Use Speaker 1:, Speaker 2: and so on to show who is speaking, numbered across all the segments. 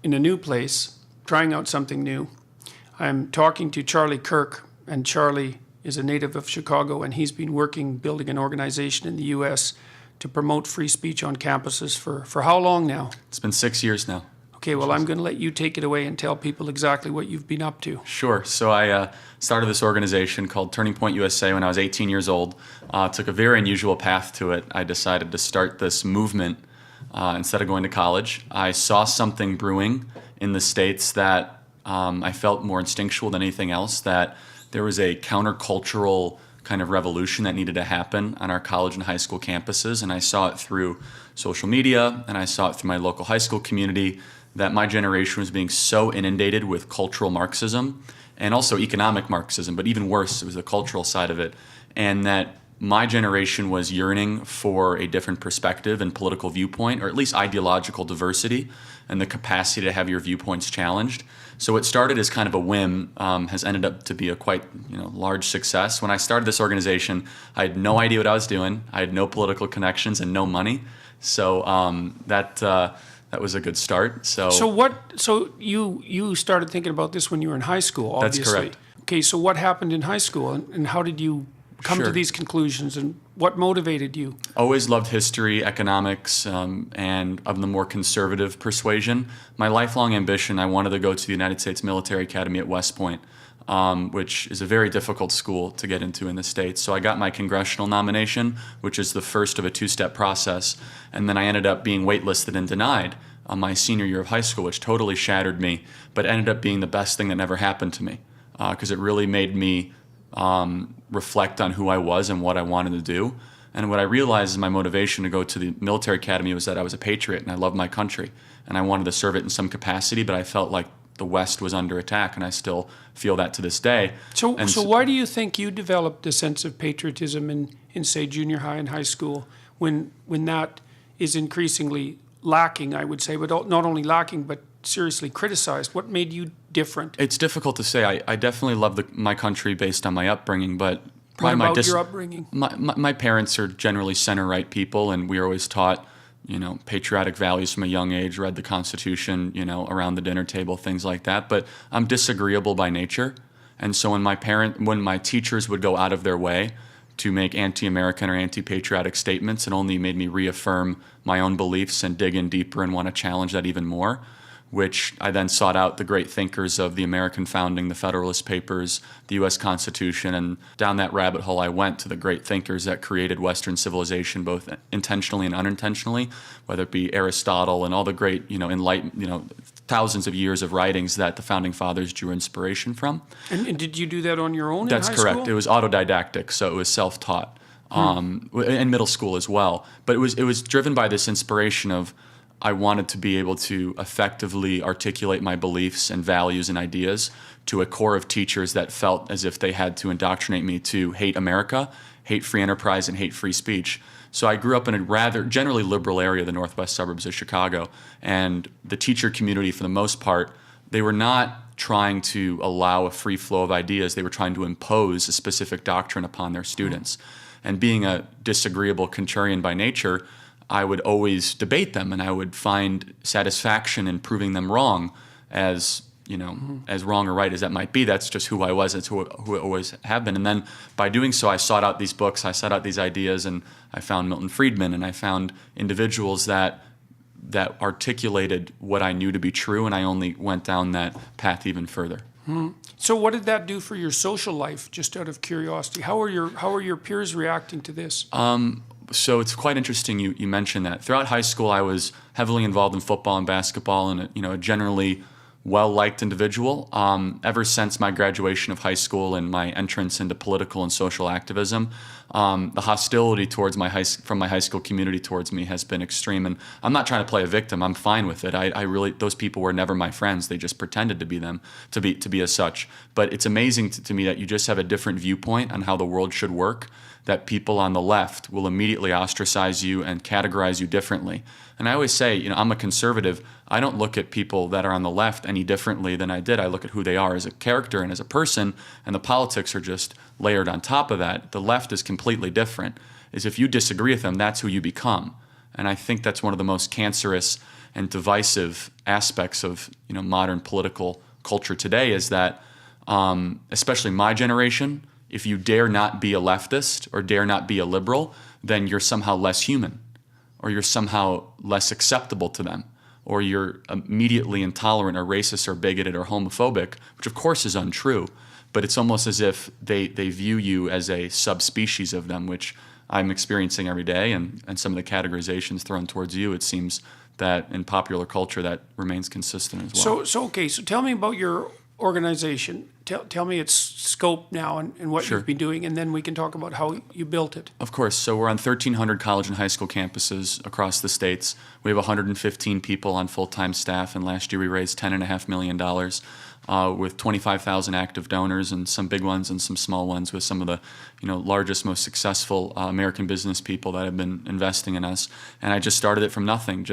Speaker 1: in a new place, trying out something new. I'm talking to Charlie Kirk, and Charlie is a native of Chicago, and he's been building an organization in the U.S. to promote free speech on campuses for how long now?
Speaker 2: It's been 6 years now.
Speaker 1: Okay, well, I'm going to let you take it away and tell people exactly what you've been up to.
Speaker 2: Sure. So I started this organization called Turning Point USA when I was 18 years old. Took a very unusual path to it. I decided to start this movement instead of going to college. I saw something brewing in the States that I felt more instinctual than anything else, that there was a countercultural kind of revolution that needed to happen on our college and high school campuses. And I saw it through social media, and I saw it through my local high school community, that my generation was being so inundated with cultural Marxism and also economic Marxism, but even worse, it was the cultural side of it, and that my generation was yearning for a different perspective and political viewpoint, or at least ideological diversity and the capacity to have your viewpoints challenged. So it started as kind of a whim, has ended up to be a quite large success. When I started this organization, I had no idea what I was doing. I had no political connections and no money. So that was a good start.
Speaker 1: So you started thinking about this when you were in high school, obviously.
Speaker 2: That's correct.
Speaker 1: Okay, so what happened in high school, and how did you come to these conclusions, and what motivated you?
Speaker 2: Always loved history, economics, and of the more conservative persuasion. My lifelong ambition, I wanted to go to the United States Military Academy at West Point, which is a very difficult school to get into in the States. So I got my congressional nomination, which is the first of a two-step process, and then I ended up being waitlisted and denied on my senior year of high school, which totally shattered me, but ended up being the best thing that never happened to me, because it really made me reflect on who I was and what I wanted to do. And what I realized is my motivation to go to the military academy was that I was a patriot and I loved my country and I wanted to serve it in some capacity, but I felt like the West was under attack, and I still feel that to this day.
Speaker 1: So why do you think you developed a sense of patriotism in say, junior high and high school when that is increasingly lacking, I would say, but not only lacking, but seriously criticized? What made you different?
Speaker 2: It's difficult to say. I definitely love my country based on my upbringing, but probably
Speaker 1: what about your upbringing?
Speaker 2: My parents are generally center-right people, and we were always taught, patriotic values from a young age, read the Constitution, around the dinner table, things like that. But I'm disagreeable by nature. And so when my teachers would go out of their way to make anti-American or anti-patriotic statements, it only made me reaffirm my own beliefs and dig in deeper and want to challenge that even more, which I then sought out the great thinkers of the American founding, the Federalist Papers, the U.S. Constitution, and down that rabbit hole I went to the great thinkers that created Western civilization, both intentionally and unintentionally, whether it be Aristotle and all the great, enlightened, thousands of years of writings that the founding fathers drew inspiration from.
Speaker 1: And did you do that on your own?
Speaker 2: That's
Speaker 1: in high
Speaker 2: correct.
Speaker 1: School?
Speaker 2: It was autodidactic, so it was self-taught, in middle school as well. But it was driven by this inspiration of I wanted to be able to effectively articulate my beliefs and values and ideas to a core of teachers that felt as if they had to indoctrinate me to hate America, hate free enterprise, and hate free speech. So I grew up in a rather generally liberal area of the northwest suburbs of Chicago, and the teacher community, for the most part, they were not trying to allow a free flow of ideas. They were trying to impose a specific doctrine upon their students. And being a disagreeable contrarian by nature, I would always debate them, and I would find satisfaction in proving them wrong, as as wrong or right as that might be. That's just who I was. That's who I always have been. And then by doing so, I sought out these books, I sought out these ideas, and I found Milton Friedman, and I found individuals that articulated what I knew to be true, and I only went down that path even further.
Speaker 1: So what did that do for your social life, just out of curiosity? How are your peers reacting to this?
Speaker 2: So it's quite interesting you mentioned that. Throughout high school, I was heavily involved in football and basketball, and a generally well-liked individual. Ever since my graduation of high school and my entrance into political and social activism, the hostility towards from my high school community towards me has been extreme. And I'm not trying to play a victim. I'm fine with it. I really, those people were never my friends. They just pretended to be them, to be as such. But it's amazing to me that you just have a different viewpoint on how the world should work, that people on the left will immediately ostracize you and categorize you differently. And I always say, I'm a conservative. I don't look at people that are on the left any differently than I did. I look at who they are as a character and as a person, and the politics are just layered on top of that. The left is completely different. Is if you disagree with them, that's who you become. And I think that's one of the most cancerous and divisive aspects of modern political culture today is that, especially my generation, if you dare not be a leftist or dare not be a liberal, then you're somehow less human, or you're somehow less acceptable to them, or you're immediately intolerant or racist or bigoted or homophobic, which of course is untrue. But it's almost as if they view you as a subspecies of them, which I'm experiencing every day. And some of the categorizations thrown towards you, it seems that in popular culture that remains consistent as well.
Speaker 1: So tell me about your organization. Tell me its scope now and what
Speaker 2: Sure.
Speaker 1: you've been doing, and then we can talk about how you built it.
Speaker 2: Of course. So we're on 1,300 college and high school campuses across the states. We have 115 people on full-time staff, and last year we raised $10.5 million with 25,000 active donors, and some big ones and some small ones with some of the largest, most successful American business people that have been investing in us. And I just started it from nothing.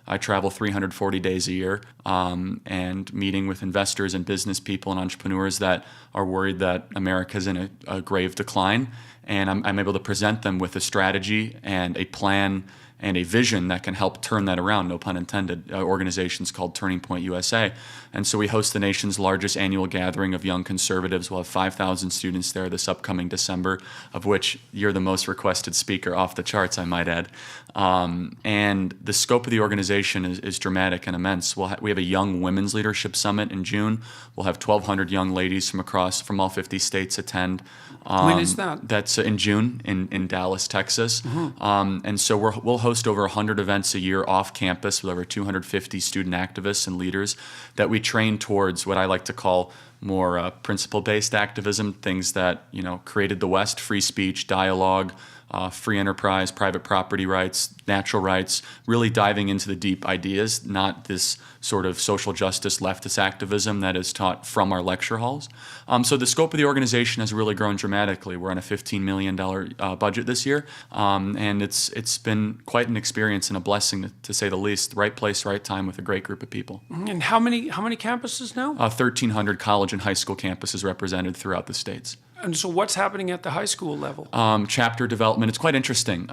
Speaker 2: I travel 340 days a year and meeting with investors and business people and entrepreneurs that are worried that America's in a grave decline. And I'm able to present them with a strategy and a plan and a vision that can help turn that around, no pun intended. Organization's called Turning Point USA. And so we host the nation's largest annual gathering of young conservatives. We'll have 5,000 students there this upcoming December, of which you're the most requested speaker, off the charts, I might add. And the scope of the organization is dramatic and immense. We have a Young Women's Leadership Summit in June. We'll have 1,200 young ladies from all 50 states attend.
Speaker 1: When is that?
Speaker 2: That's in June in Dallas, Texas.
Speaker 1: Mm-hmm.
Speaker 2: And so we'll host over 100 events a year off campus with over 250 student activists and leaders that we train towards what I like to call more principle-based activism, things that created the West: free speech, dialogue, free enterprise, private property rights, natural rights, really diving into the deep ideas, not this sort of social justice leftist activism that is taught from our lecture halls. So the scope of the organization has really grown dramatically. We're on a $15 million budget this year, and it's been quite an experience and a blessing, to say the least. Right place, right time, with a great group of people.
Speaker 1: And how many campuses now?
Speaker 2: 1,300 college and high school campuses represented throughout the states.
Speaker 1: And so what's happening at the high school level?
Speaker 2: Chapter development. It's quite interesting.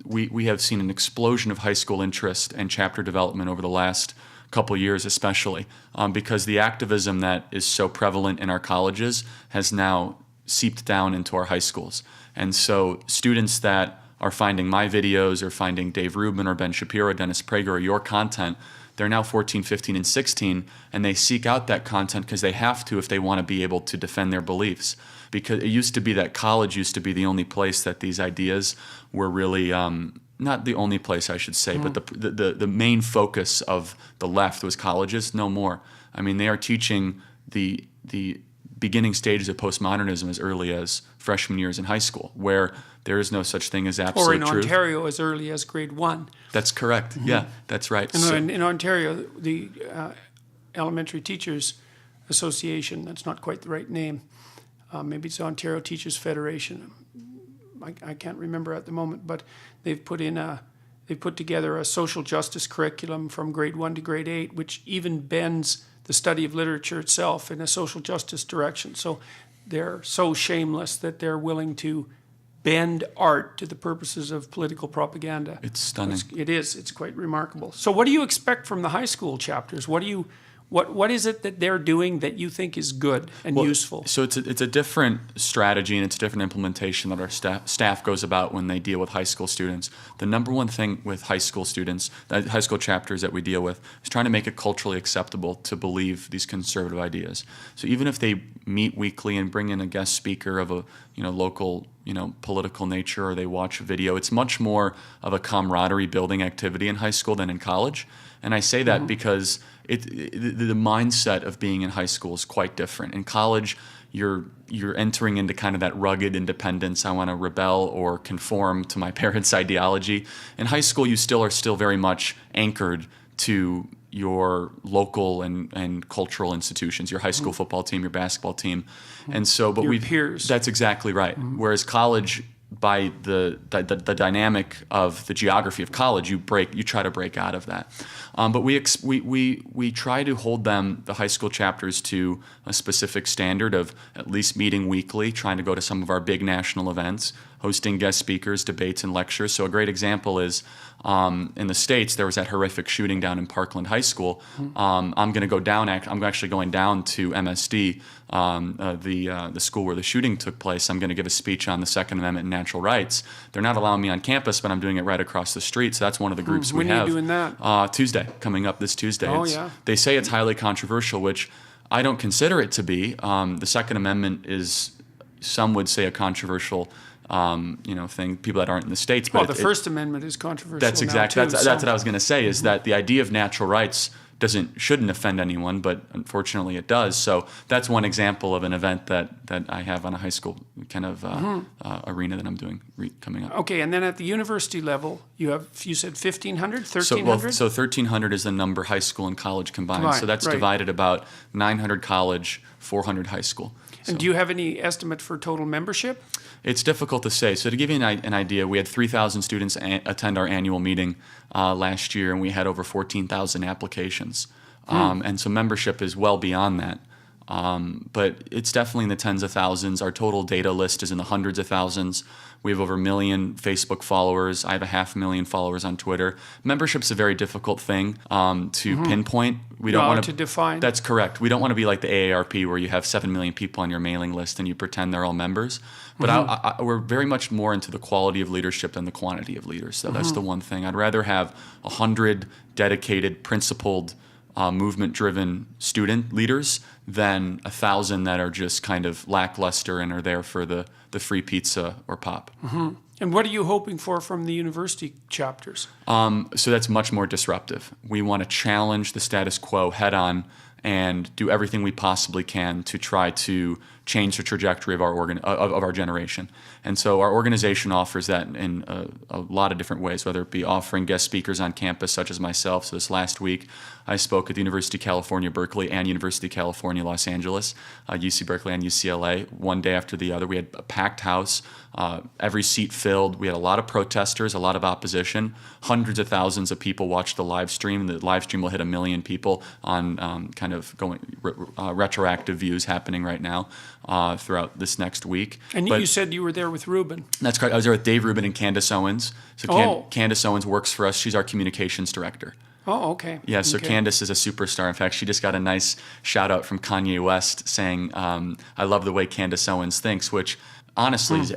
Speaker 2: We have seen an explosion of high school interest and chapter development over the last couple of years, especially because the activism that is so prevalent in our colleges has now seeped down into our high schools. And so students that are finding my videos or finding Dave Rubin or Ben Shapiro, Dennis Prager, or your content, they're now 14, 15, and 16, and they seek out that content because they have to if they want to be able to defend their beliefs. Because it used to be that college used to be the only place that these ideas were really, not the only place I should say, but the main focus of the left was colleges. No more. I mean, they are teaching the beginning stages of postmodernism as early as freshman years in high school, where there is no such thing as absolute
Speaker 1: Or in
Speaker 2: truth.
Speaker 1: Ontario as early as grade 1.
Speaker 2: That's correct. Yeah, that's right.
Speaker 1: And in Ontario, the Elementary Teachers Association, that's not quite the right name, maybe it's Ontario Teachers Federation. I can't remember at the moment, but they've put together a social justice curriculum from grade 1 to grade 8, which even bends the study of literature itself in a social justice direction. So they're so shameless that they're willing to bend art to the purposes of political propaganda.
Speaker 2: It's stunning.
Speaker 1: It is. It's quite remarkable. So what do you expect from the high school chapters? What is it that they're doing that you think is good and useful?
Speaker 2: So it's a different strategy and it's a different implementation that our staff goes about when they deal with high school students. The number one thing with high school students, high school chapters that we deal with, is trying to make it culturally acceptable to believe these conservative ideas. So even if they meet weekly and bring in a guest speaker of a local political nature, or they watch a video, it's much more of a camaraderie building activity in high school than in college. And I say that because the mindset of being in high school is quite different. In college, you're entering into kind of that rugged independence. I want to rebel or conform to my parents' ideology. In high school, you are still very much anchored to your local and cultural institutions, your high school football team, your basketball team. And so, but
Speaker 1: your peers.
Speaker 2: That's exactly right. Whereas college, by the dynamic of the geography of college, you try to break out of that. But we try to hold them, the high school chapters, to a specific standard of at least meeting weekly, trying to go to some of our big national events, hosting guest speakers, debates, and lectures. So a great example is in the States, there was that horrific shooting down in Parkland High School. I'm going to go down. I'm actually going down to MSD, the school where the shooting took place. I'm going to give a speech on the Second Amendment and natural rights. They're not allowing me on campus, but I'm doing it right across the street. So that's one of the groups we have.
Speaker 1: When are you doing that?
Speaker 2: Tuesday, coming up this Tuesday.
Speaker 1: Oh, yeah.
Speaker 2: They say it's highly controversial, which I don't consider it to be. The Second Amendment is, some would say, a controversial thing. People that aren't in the States, but
Speaker 1: the First Amendment is controversial.
Speaker 2: That's exactly.
Speaker 1: Now too,
Speaker 2: that's what I was going to say. Is that the idea of natural rights shouldn't offend anyone, but unfortunately it does. So that's one example of an event that I have on a high school kind of arena that I'm doing coming up.
Speaker 1: Okay, and then at the university level, you said 1,500, 1,300?
Speaker 2: So 1,300 is the number high school and college combined. So that's divided about 900 college, 400 high school.
Speaker 1: And do you have any estimate for total membership?
Speaker 2: It's difficult to say. So to give you an idea, we had 3,000 students attend our annual meeting last year, and we had over 14,000 applications. And so membership is well beyond that. But it's definitely in the tens of thousands. Our total data list is in the hundreds of thousands. We have over 1 million Facebook followers. I have 500,000 followers on Twitter. Membership's a very difficult thing to pinpoint. We don't want
Speaker 1: to define.
Speaker 2: That's correct. We don't want to be like the AARP where you have 7 million people on your mailing list and you pretend they're all members. But we're very much more into the quality of leadership than the quantity of leaders. So that's the one thing. I'd rather have 100 dedicated, principled, movement-driven student leaders than 1,000 that are just kind of lackluster and are there for the free pizza or pop.
Speaker 1: And what are you hoping for from the university chapters?
Speaker 2: So that's much more disruptive. We want to challenge the status quo head-on and do everything we possibly can to try to change the trajectory of our generation. And so our organization offers that in a lot of different ways, whether it be offering guest speakers on campus, such as myself. So this last week, I spoke at the University of California, Berkeley, and University of California, Los Angeles, UC Berkeley and UCLA, one day after the other. We had a packed house, every seat filled. We had a lot of protesters, a lot of opposition. Hundreds of thousands of people watched the live stream. The live stream will hit 1 million people on kind of retroactive views happening right now throughout this next week.
Speaker 1: And you said you were there with Rubin.
Speaker 2: That's correct. I was there with Dave Rubin and Candace Owens. So Candace Owens works for us. She's our communications director.
Speaker 1: Oh, okay.
Speaker 2: Yeah, so
Speaker 1: okay.
Speaker 2: Candace is a superstar. In fact, she just got a nice shout out from Kanye West saying, I love the way Candace Owens thinks, which honestly is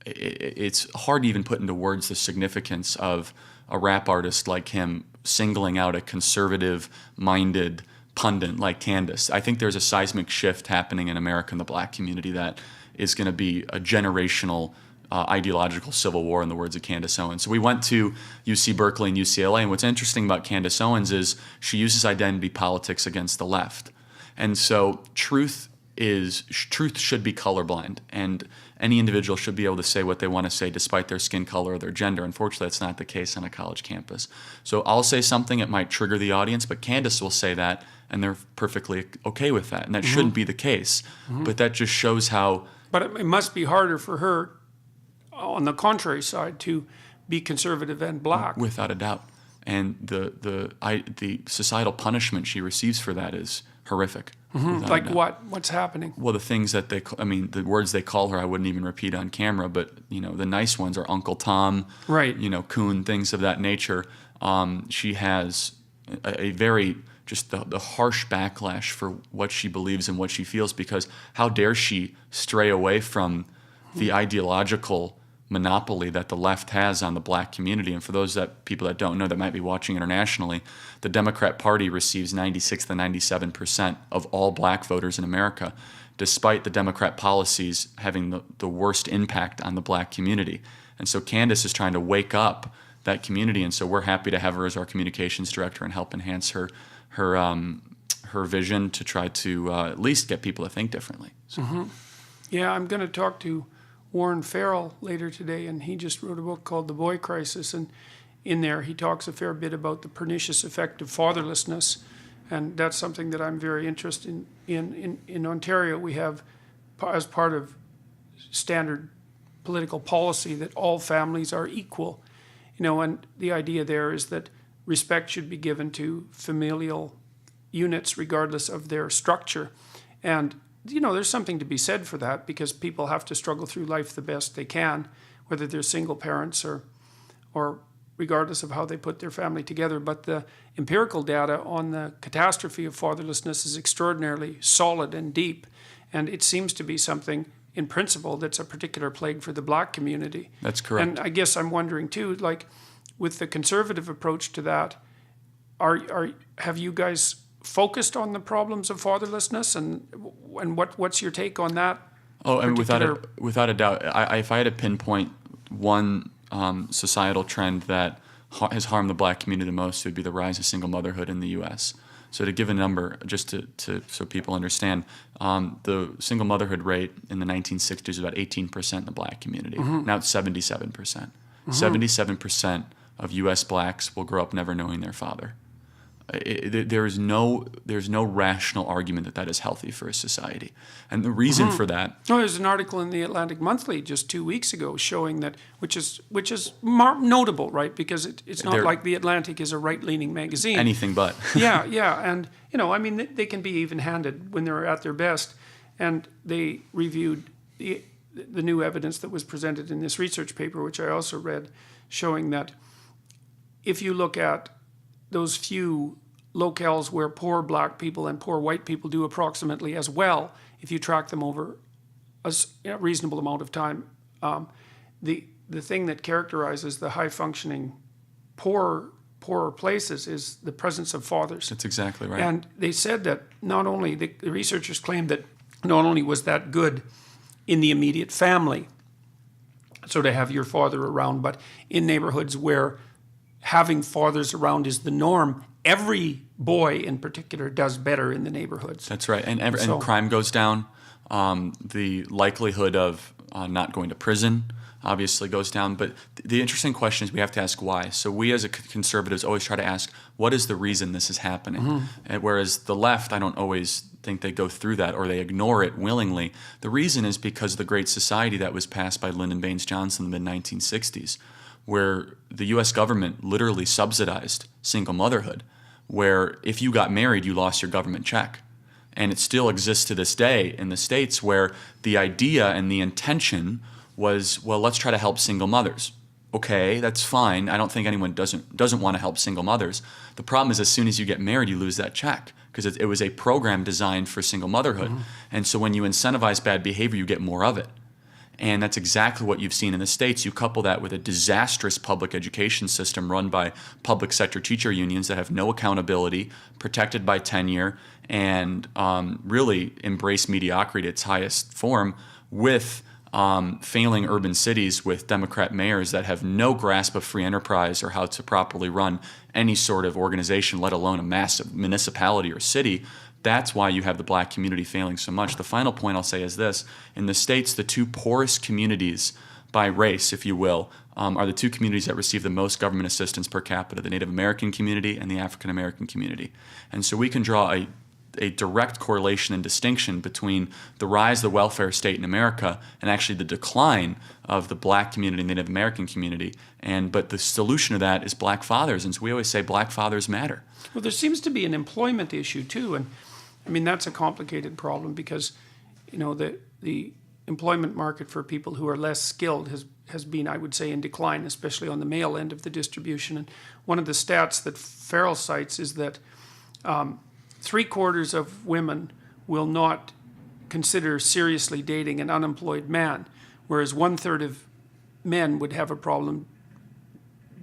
Speaker 2: it's hard to even put into words the significance of a rap artist like him singling out a conservative-minded pundit like Candace. I think there's a seismic shift happening in America in the black community that is going to be a generational ideological civil war, in the words of Candace Owens. So we went to UC Berkeley and UCLA, and what's interesting about Candace Owens is she uses identity politics against the left. And so truth should be colorblind, and any individual should be able to say what they want to say despite their skin color or their gender. Unfortunately, that's not the case on a college campus. So I'll say something, it might trigger the audience, but Candace will say that, and they're perfectly okay with that. And that shouldn't be the case. But that just shows how...
Speaker 1: But it must be harder for her, on the contrary side, to be conservative and black.
Speaker 2: Without a doubt. And the societal punishment she receives for that is horrific.
Speaker 1: Like what? What's happening?
Speaker 2: Well, the things that the words they call her, I wouldn't even repeat on camera, but, the nice ones are Uncle Tom,
Speaker 1: right?
Speaker 2: Coon, things of that nature. She has a very, just the harsh backlash for what she believes and what she feels, because how dare she stray away from the ideological monopoly that the left has on the black community. And for those people that don't know, that might be watching internationally, the Democrat Party receives 96 to 97% of all black voters in America, despite the Democrat policies having the worst impact on the black community. And so Candace is trying to wake up that community, and so we're happy to have her as our communications director and help enhance her vision to try to at least get people to think differently. So.
Speaker 1: Yeah, I'm going to talk to Warren Farrell later today, and he just wrote a book called The Boy Crisis, and in there he talks a fair bit about the pernicious effect of fatherlessness, and that's something that I'm very interested in. In Ontario, we have, as part of standard political policy that all families are equal, and the idea there is that respect should be given to familial units regardless of their structure. And, there's something to be said for that, because people have to struggle through life the best they can, whether they're single parents or regardless of how they put their family together. But the empirical data on the catastrophe of fatherlessness is extraordinarily solid and deep. And it seems to be something, in principle, that's a particular plague for the Black community.
Speaker 2: That's correct.
Speaker 1: And I guess I'm wondering too, like, with the conservative approach to that, have you guys focused on the problems of fatherlessness, and what's your take on that?
Speaker 2: Oh, and without a doubt, if I had to pinpoint one societal trend that has harmed the Black community the most, it would be the rise of single motherhood in the U.S. So to give a number, just to so people understand, the single motherhood rate in the 1960s was about 18% in the Black community. Now it's 77%. 77% of U.S. Blacks will grow up never knowing their father. There's no rational argument that is healthy for a society, and the reason for that.
Speaker 1: Oh, there's an article in the Atlantic Monthly just 2 weeks ago showing that, which is notable, right? Because it's not like the Atlantic is a right-leaning magazine.
Speaker 2: Anything but.
Speaker 1: yeah, and they can be even-handed when they're at their best, and they reviewed the new evidence that was presented in this research paper, which I also read, showing that if you look at those few locales where poor Black people and poor white people do approximately as well, if you track them over a reasonable amount of time, the thing that characterizes the high-functioning poorer places is the presence of fathers.
Speaker 2: That's exactly right.
Speaker 1: And they said that not only, the researchers claimed that not only was that good in the immediate family, so to have your father around, but in neighborhoods where having fathers around is the norm, every boy in particular does better in the neighborhoods.
Speaker 2: That's right. And crime goes down. The likelihood of not going to prison obviously goes down. But the interesting question is we have to ask why. So we as conservatives always try to ask, what is the reason this is happening? And whereas the left, I don't always think they go through that or they ignore it willingly. The reason is because of the Great Society that was passed by Lyndon Baines Johnson in the mid-1960s, where the U.S. government literally subsidized single motherhood, where if you got married, you lost your government check. And it still exists to this day in the States, where the idea and the intention was, well, let's try to help single mothers. Okay, that's fine. I don't think anyone doesn't want to help single mothers. The problem is as soon as you get married, you lose that check, because it was a program designed for single motherhood. And so when you incentivize bad behavior, you get more of it. And that's exactly what you've seen in the States. You couple that with a disastrous public education system run by public sector teacher unions that have no accountability, protected by tenure, and really embrace mediocrity at its highest form, with failing urban cities with Democrat mayors that have no grasp of free enterprise or how to properly run any sort of organization, let alone a massive municipality or city. That's why you have the Black community failing so much. The final point I'll say is this. In the States, the two poorest communities by race, if you will, are the two communities that receive the most government assistance per capita, the Native American community and the African American community. And so we can draw a direct correlation and distinction between the rise of the welfare state in America and actually the decline of the Black community and Native American community. But the solution to that is Black fathers. And so we always say Black fathers matter.
Speaker 1: Well, there seems to be an employment issue too. And I mean, that's a complicated problem because, the employment market for people who are less skilled has been, I would say, in decline, especially on the male end of the distribution. And one of the stats that Farrell cites is that 3/4 of women will not consider seriously dating an unemployed man, whereas 1/3 of men would have a problem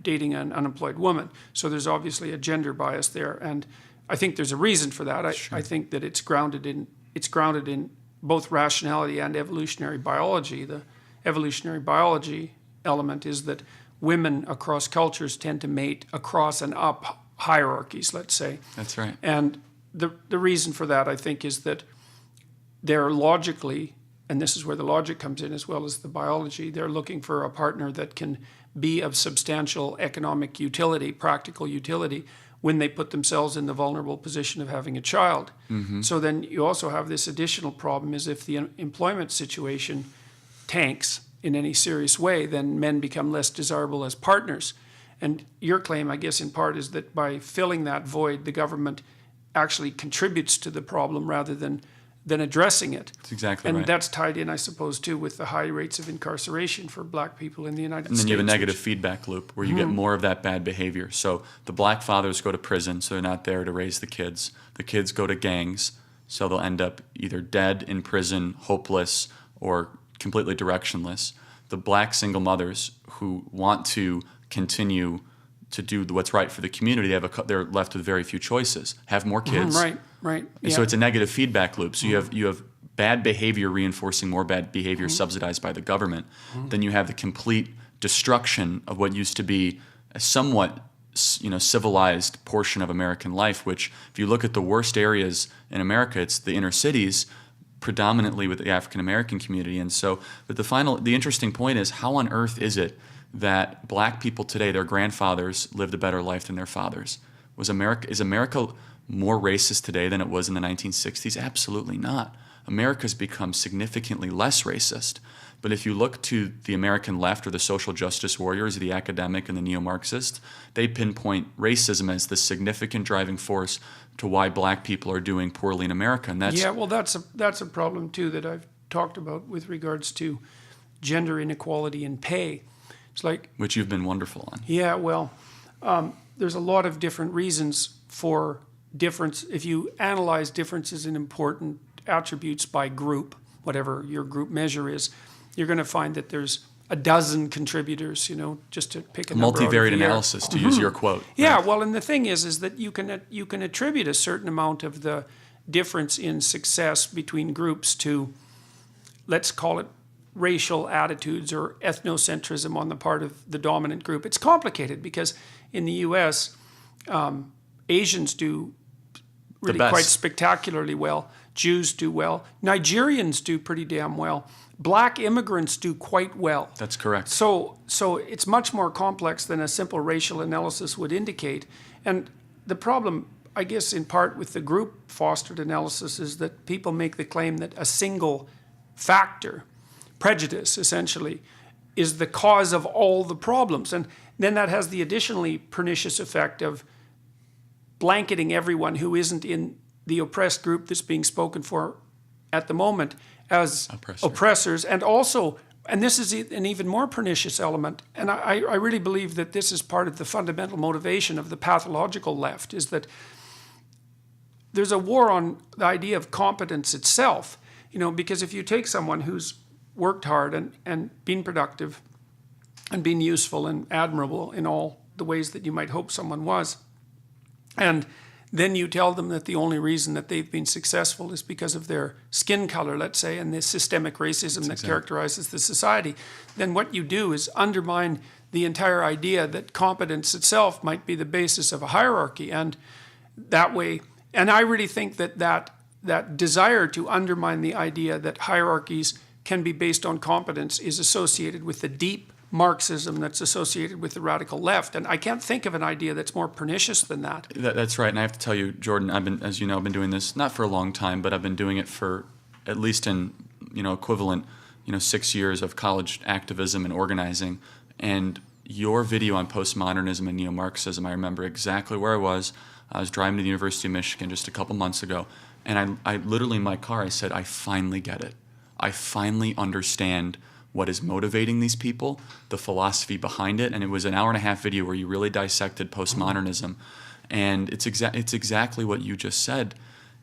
Speaker 1: dating an unemployed woman. So there's obviously a gender bias there, and I think there's a reason for that. I think that it's grounded in both rationality and evolutionary biology. The evolutionary biology element is that women across cultures tend to mate across and up hierarchies, let's say.
Speaker 2: That's right.
Speaker 1: And the reason for that, I think, is that they're logically, and this is where the logic comes in as well as the biology, they're looking for a partner that can be of substantial economic utility, practical utility, when they put themselves in the vulnerable position of having a child. So then you also have this additional problem is if the employment situation tanks in any serious way, then men become less desirable as partners. And your claim, I guess, in part is that by filling that void, the government actually contributes to the problem rather than addressing it.
Speaker 2: That's exactly
Speaker 1: and
Speaker 2: right.
Speaker 1: That's tied in, I suppose, too, with the high rates of incarceration for black people in the United States.
Speaker 2: And then you have a negative feedback loop where you get more of that bad behavior. So the black fathers go to prison, so they're not there to raise the kids. The kids go to gangs, so they'll end up either dead in prison, hopeless, or completely directionless. The black single mothers who want to continue to do what's right for the community, they're left with very few choices. Have more kids.
Speaker 1: Right.
Speaker 2: And so it's a negative feedback loop. So you have bad behavior reinforcing more bad behavior subsidized by the government. Then you have the complete destruction of what used to be a somewhat civilized portion of American life, which if you look at the worst areas in America, it's the inner cities, predominantly with the African American community. And so, but the interesting point is, how on earth is it that black people today, their grandfathers lived a better life than their fathers? Is America more racist today than it was in the 1960s? Absolutely not. America's become significantly less racist. But if you look to the American left or the social justice warriors, the academic and the neo-Marxists, they pinpoint racism as the significant driving force to why black people are doing poorly in America. And
Speaker 1: that's a problem too that I've talked about with regards to gender inequality in pay. It's like,
Speaker 2: which you've been wonderful on.
Speaker 1: Yeah, well, there's a lot of different reasons for difference. If you analyze differences in important attributes by group, whatever your group measure is, you're going to find that there's a dozen contributors, just to pick a number.
Speaker 2: Multivariate analysis, to use your quote.
Speaker 1: Yeah,
Speaker 2: right?
Speaker 1: Well, and the thing is that you can attribute a certain amount of the difference in success between groups to, let's call it, racial attitudes or ethnocentrism on the part of the dominant group. It's complicated because in the U.S., Asians do really quite spectacularly well. Jews do well. Nigerians do pretty damn well. Black immigrants do quite well.
Speaker 2: That's correct.
Speaker 1: So it's much more complex than a simple racial analysis would indicate. And the problem, I guess, in part with the group-fostered analysis is that people make the claim that a single factor, prejudice essentially, is the cause of all the problems. And then that has the additionally pernicious effect of blanketing everyone who isn't in the oppressed group that's being spoken for at the moment as oppressors. And also, and this is an even more pernicious element, and I really believe that this is part of the fundamental motivation of the pathological left, is that there's a war on the idea of competence itself. Because if you take someone who's worked hard and been productive and been useful and admirable in all the ways that you might hope someone was, and then you tell them that the only reason that they've been successful is because of their skin color, let's say, and the systemic racism that characterizes the society, then what you do is undermine the entire idea that competence itself might be the basis of a hierarchy. And that way, and I really think that desire to undermine the idea that hierarchies can be based on competence is associated with the deep Marxism that's associated with the radical left. And I can't think of an idea that's more pernicious than that.
Speaker 2: That's right. And I have to tell you, Jordan, as you know, I've been doing this not for a long time, but I've been doing it for at least in, equivalent, 6 years of college activism and organizing. And your video on postmodernism and neo-Marxism, I remember exactly where I was. I was driving to the University of Michigan just a couple months ago. And I literally in my car, I said, I finally get it. I finally understand what is motivating these people, the philosophy behind it. And it was an 1.5-hour video where you really dissected postmodernism. And it's exactly what you just said.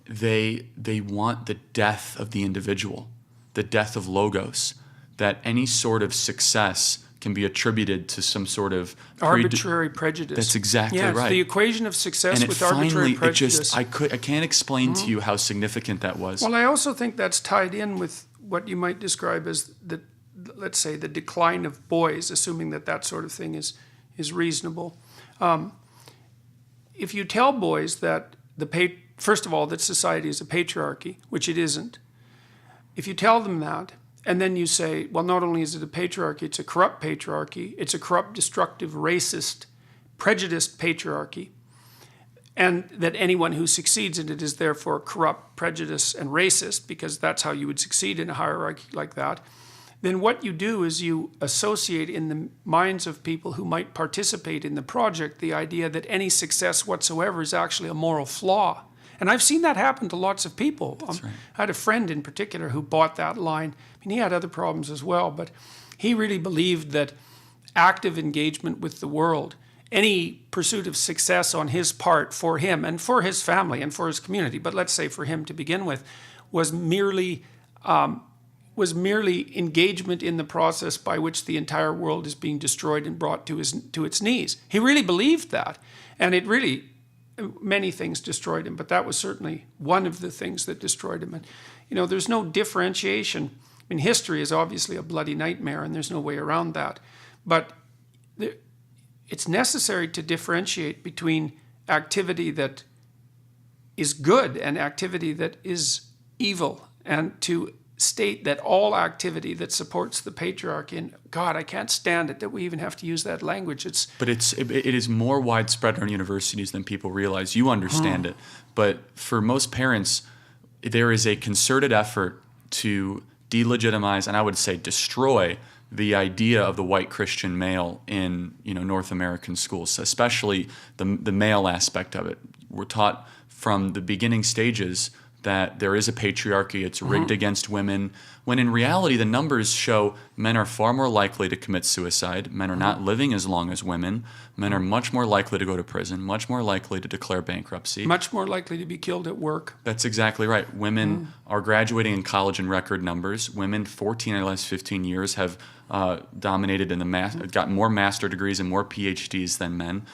Speaker 2: They want the death of the individual, the death of logos, that any sort of success can be attributed to some sort of
Speaker 1: arbitrary prejudice.
Speaker 2: That's exactly
Speaker 1: right.
Speaker 2: It's
Speaker 1: the equation of success with arbitrary prejudice.
Speaker 2: I can't explain to you how significant that was.
Speaker 1: Well, I also think that's tied in with what you might describe as let's say, the decline of boys, assuming that sort of thing is reasonable. If you tell boys that first of all, that society is a patriarchy, which it isn't. If you tell them that, and then you say, well, not only is it a patriarchy, it's a corrupt patriarchy, it's a corrupt, destructive, racist, prejudiced patriarchy, and that anyone who succeeds in it is therefore corrupt, prejudiced, and racist, because that's how you would succeed in a hierarchy like that, then what you do is you associate in the minds of people who might participate in the project the idea that any success whatsoever is actually a moral flaw. And I've seen that happen to lots of people.
Speaker 2: That's right.
Speaker 1: I had a friend in particular who bought that line. I mean, he had other problems as well, but he really believed that active engagement with the world, any pursuit of success on his part for him and for his family and for his community, but let's say for him to begin with, was merely engagement in the process by which the entire world is being destroyed and brought to its knees. He really believed that, and it really, many things destroyed him, but that was certainly one of the things that destroyed him. And there's no differentiation. I mean, history is obviously a bloody nightmare, and there's no way around that. But it's necessary to differentiate between activity that is good and activity that is evil, and to state that all activity that supports the patriarchy, and God, I can't stand it that we even have to use that language. But
Speaker 2: it is more widespread in our universities than people realize. You understand it, but for most parents, there is a concerted effort to delegitimize, and I would say destroy, the idea of the white Christian male in North American schools, especially the male aspect of it. We're taught from the beginning stages that there is a patriarchy, it's rigged against women, when in reality the numbers show men are far more likely to commit suicide, men are not living as long as women, men are much more likely to go to prison, much more likely to declare bankruptcy.
Speaker 1: Much more likely to be killed at work.
Speaker 2: That's exactly right. Women are graduating in college in record numbers. Women, 14 of the last 15 years, have dominated in got more master degrees and more PhDs than men.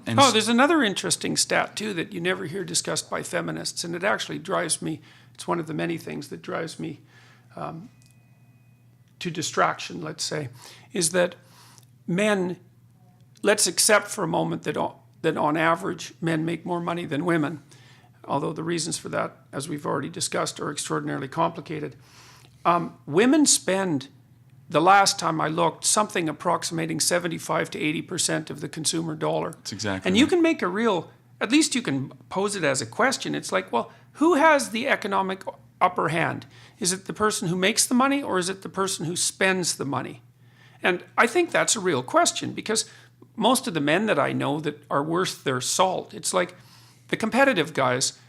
Speaker 1: There's another interesting stat, too, that you never hear discussed by feminists, and it actually drives me, it's one of the many things that drives me to distraction, let's say, is that men, let's accept for a moment that on average men make more money than women, although the reasons for that, as we've already discussed, are extraordinarily complicated. Women spend, the last time I looked, something approximating 75 to 80% of the consumer dollar.
Speaker 2: That's exactly
Speaker 1: And
Speaker 2: right.
Speaker 1: you can make at least you can pose it as a question. It's like, well, who has the economic upper hand? Is it the person who makes the money, or is it the person who spends the money? And I think that's a real question, because most of the men that I know that are worth their salt, it's like the competitive guys,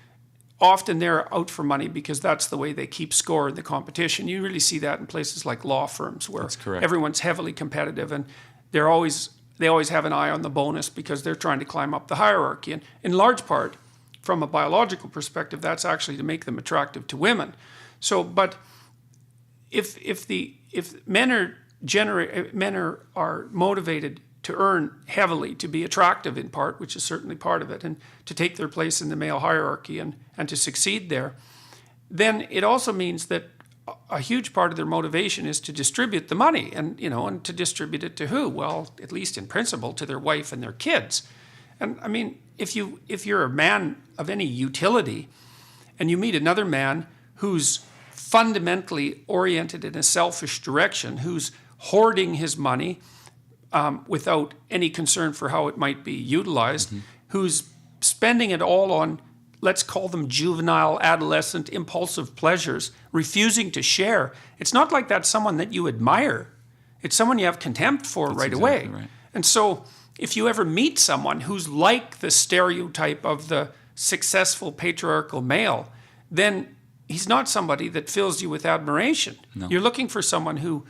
Speaker 1: often they're out for money because that's the way they keep score in the competition. You really see that in places like law firms where everyone's heavily competitive, and they always have an eye on the bonus because they're trying to climb up the hierarchy. And in large part, from a biological perspective, that's actually to make them attractive to women. So, but if men are motivated to earn heavily, to be attractive in part, which is certainly part of it, and to take their place in the male hierarchy and to succeed there, then it also means that a huge part of their motivation is to distribute the money, and to distribute it to who? Well, at least in principle, to their wife and their kids. And I mean, if you're a man of any utility, and you meet another man who's fundamentally oriented in a selfish direction, who's hoarding his money without any concern for how it might be utilized, who's spending it all on, let's call them juvenile, adolescent, impulsive pleasures, refusing to share. It's not like that's someone that you admire. It's someone you have contempt for right away.
Speaker 2: Right.
Speaker 1: And so if you ever meet someone who's like the stereotype of the successful patriarchal male, then he's not somebody that fills you with admiration.
Speaker 2: No.
Speaker 1: You're looking for someone who,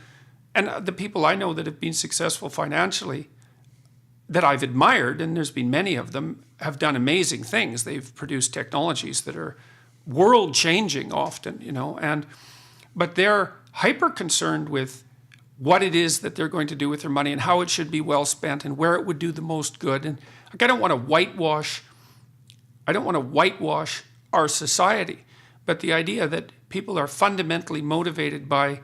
Speaker 1: and the people I know that have been successful financially that I've admired, and there's been many of them, have done amazing things. They've produced technologies that are world-changing often, but they're hyper concerned with what it is that they're going to do with their money and how it should be well spent and where it would do the most good. And I don't want to whitewash our society, but the idea that people are fundamentally motivated by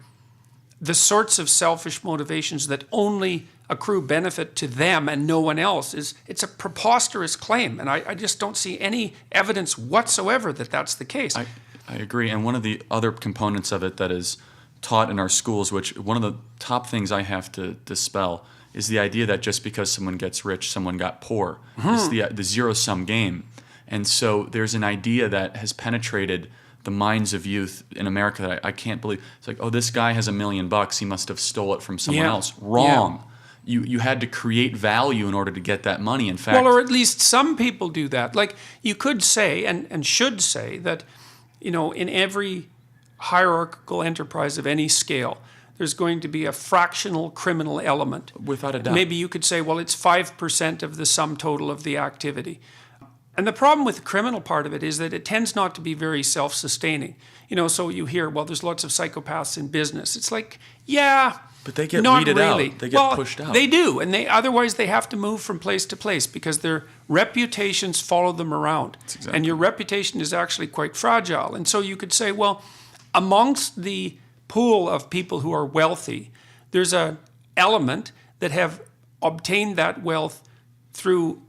Speaker 1: the sorts of selfish motivations that only accrue benefit to them and no one else it's a preposterous claim, and I just don't see any evidence whatsoever that that's the case.
Speaker 2: I agree, and one of the other components of it that is taught in our schools, which one of the top things I have to dispel, is the idea that just because someone gets rich, someone got poor. It's the zero-sum game. And so there's an idea that has penetrated the minds of youth in America that I can't believe. It's like, oh, this guy has $1 million. He must have stole it from someone
Speaker 1: Yeah.
Speaker 2: else. Wrong. You had to create value in order to get that money. In fact,
Speaker 1: Well, or at least some people do that. Like you could say and should say that, in every hierarchical enterprise of any scale, there's going to be a fractional criminal element.
Speaker 2: without a doubt.
Speaker 1: Maybe you could say, well, it's 5% of the sum total of the activity. And the problem with the criminal part of it is that it tends not to be very self-sustaining. So you hear, well, there's lots of psychopaths in business. It's like, yeah,
Speaker 2: But they get
Speaker 1: not
Speaker 2: weeded
Speaker 1: really.
Speaker 2: out. They get pushed out.
Speaker 1: They do, and otherwise they have to move from place to place because their reputations follow them around.
Speaker 2: exactly.
Speaker 1: And your reputation is actually quite fragile. And so you could say, well, amongst the pool of people who are wealthy, there's an element that have obtained that wealth through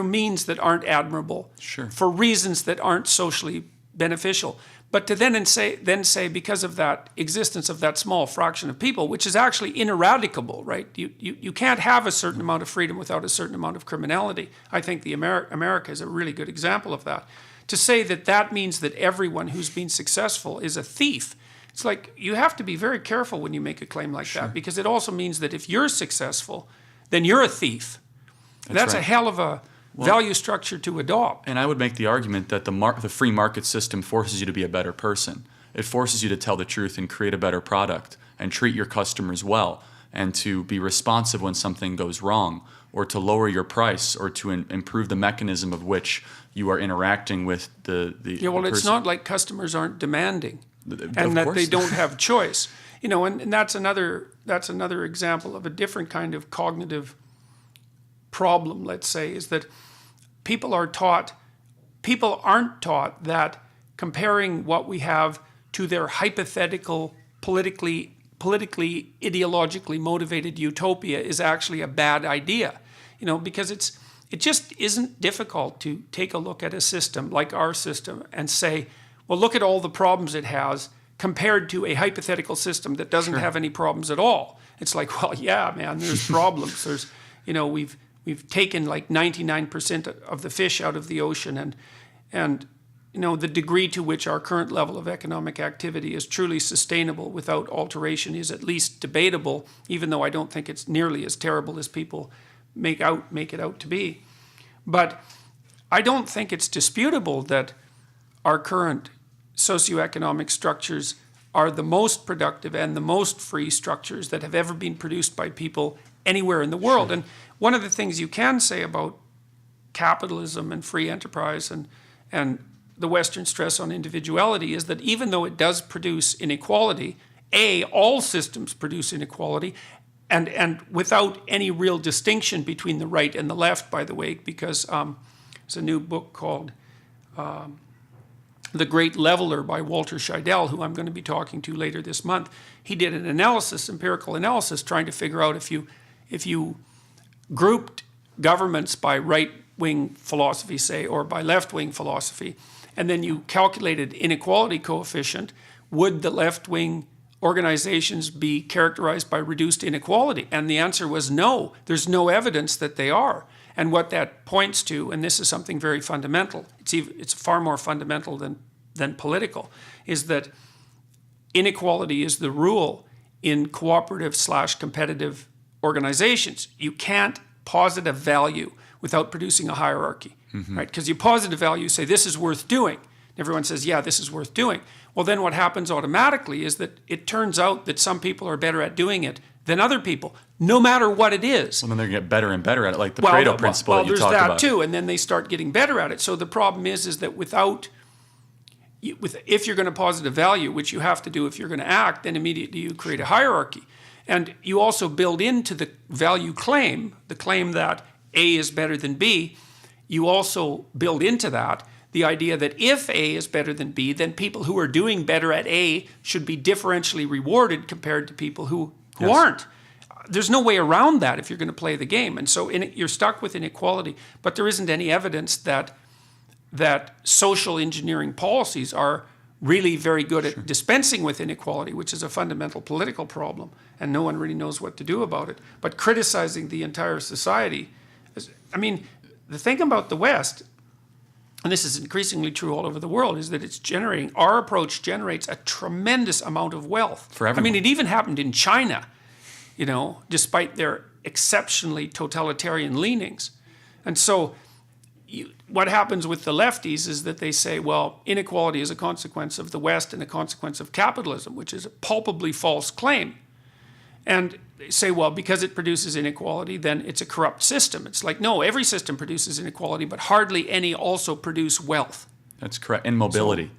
Speaker 1: means that aren't admirable,
Speaker 2: Sure.
Speaker 1: for reasons that aren't socially beneficial. But to then say because of that existence of that small fraction of people, which is actually ineradicable, right? You can't have a certain amount of freedom without a certain amount of criminality. I think the America is a really good example of that. To say that means that everyone who's been successful is a thief, it's like you have to be very careful when you make a claim like that, because it also means that if you're successful, then you're a thief. That's a
Speaker 2: right.
Speaker 1: hell of a value structure to adopt.
Speaker 2: And I would make the argument that the free market system forces you to be a better person. It forces you to tell the truth and create a better product and treat your customers well and to be responsive when something goes wrong, or to lower your price, or to improve the mechanism of which you are interacting with the
Speaker 1: Yeah, well, it's not like customers aren't demanding and that
Speaker 2: course.
Speaker 1: they don't have choice. And that's another example of a different kind of cognitive problem, let's say, is that people aren't taught that comparing what we have to their hypothetical, politically, ideologically motivated utopia is actually a bad idea. Because it just isn't difficult to take a look at a system like our system and say, well, look at all the problems it has compared to a hypothetical system that doesn't have any problems at all. It's like, well, yeah, man, there's problems. There's, we've taken like 99% of the fish out of the ocean, and the degree to which our current level of economic activity is truly sustainable without alteration is at least debatable, even though I don't think it's nearly as terrible as people make it out to be. But I don't think it's disputable that our current socioeconomic structures are the most productive and the most free structures that have ever been produced by people anywhere in the world. And one of the things you can say about capitalism and free enterprise and the Western stress on individuality is that even though it does produce inequality, all systems produce inequality, and without any real distinction between the right and the left, by the way, because there's a new book called The Great Leveler by Walter Scheidel, who I'm going to be talking to later this month. He did an empirical analysis, trying to figure out if you grouped governments by right-wing philosophy, say, or by left-wing philosophy, and then you calculated inequality coefficient, would the left-wing organizations be characterized by reduced inequality? And the answer was no. There's no evidence that they are. And what that points to, and this is something very fundamental, it's far more fundamental than political, is that inequality is the rule in cooperative/competitive organizations. You can't posit a value without producing a hierarchy, right? Because you posit a value, say this is worth doing. Everyone says, yeah, this is worth doing. Well, then what happens automatically is that it turns out that some people are better at doing it than other people, no matter what it is.
Speaker 2: Well, then they're going to get better and better at it, like the Pareto principle that you talk about.
Speaker 1: Well, there's that too, and then they start getting better at it. So the problem is that if you're going to posit a value, which you have to do if you're going to act, then immediately you create a hierarchy. And you also build into the value claim, the claim that A is better than B, you also build into that the idea that if A is better than B, then people who are doing better at A should be differentially rewarded compared to people who aren't. There's no way around that if you're going to play the game. And so you're stuck with inequality. But there isn't any evidence that social engineering policies are really very good at dispensing with inequality, which is a fundamental political problem, and no one really knows what to do about it. But criticizing the entire society, the thing about the West, and this is increasingly true all over the world, is that our approach generates a tremendous amount of wealth.
Speaker 2: For everyone.
Speaker 1: I mean, it even happened in China, despite their exceptionally totalitarian leanings. And so what happens with the lefties is that they say, well, inequality is a consequence of the West and a consequence of capitalism, which is a palpably false claim. And they say, well, because it produces inequality, then it's a corrupt system. It's like, no, every system produces inequality, but hardly any also produce wealth.
Speaker 2: That's correct. And mobility,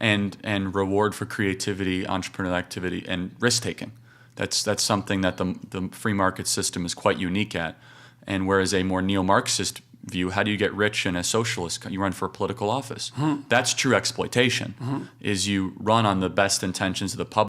Speaker 2: and reward for creativity, entrepreneurial activity, and risk-taking. That's something that the free market system is quite unique at. And whereas a more neo-Marxist view, how do you get rich in a socialist? You run for a political office. That's true exploitation, is you run on the best intentions of the public.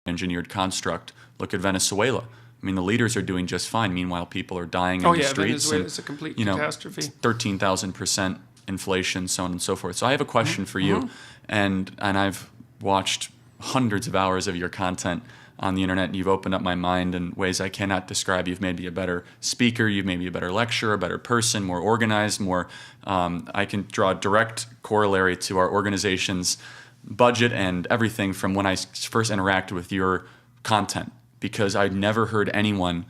Speaker 2: Engineered construct. Look at Venezuela. I mean, the leaders are doing just fine. Meanwhile, people are dying in the streets.
Speaker 1: Venezuela is a complete catastrophe.
Speaker 2: 13,000% inflation, so on and so forth. So I have a question for you, and I've watched hundreds of hours of your content on the internet, and you've opened up my mind in ways I cannot describe. You've made me a better speaker. You've made me a better lecturer, a better person, more organized, more. I can draw a direct corollary to our organization's budget and everything from when I first interacted with your content, because I'd never heard anyone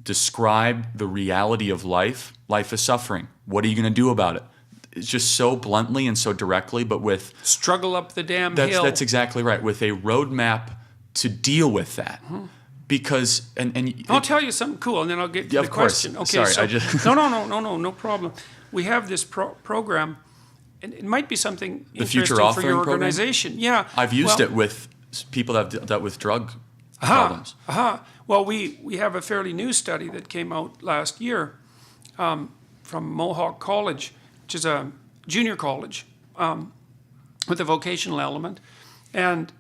Speaker 2: describe the reality of life. Life is suffering. What are you going to do about it? It's just so bluntly and so directly, but with
Speaker 1: struggle up the damn hill. That's
Speaker 2: exactly right. With a roadmap to deal with that. Because and
Speaker 1: I'll tell you something cool, and then I'll get to the question. Okay,
Speaker 2: sorry,
Speaker 1: no problem. We have this program. And it might be something interesting for your organization.
Speaker 2: Program?
Speaker 1: Yeah,
Speaker 2: I've used it with people that have dealt with drug problems.
Speaker 1: Well, we have a fairly new study that came out last year from Mohawk College, which is a junior college with a vocational element. And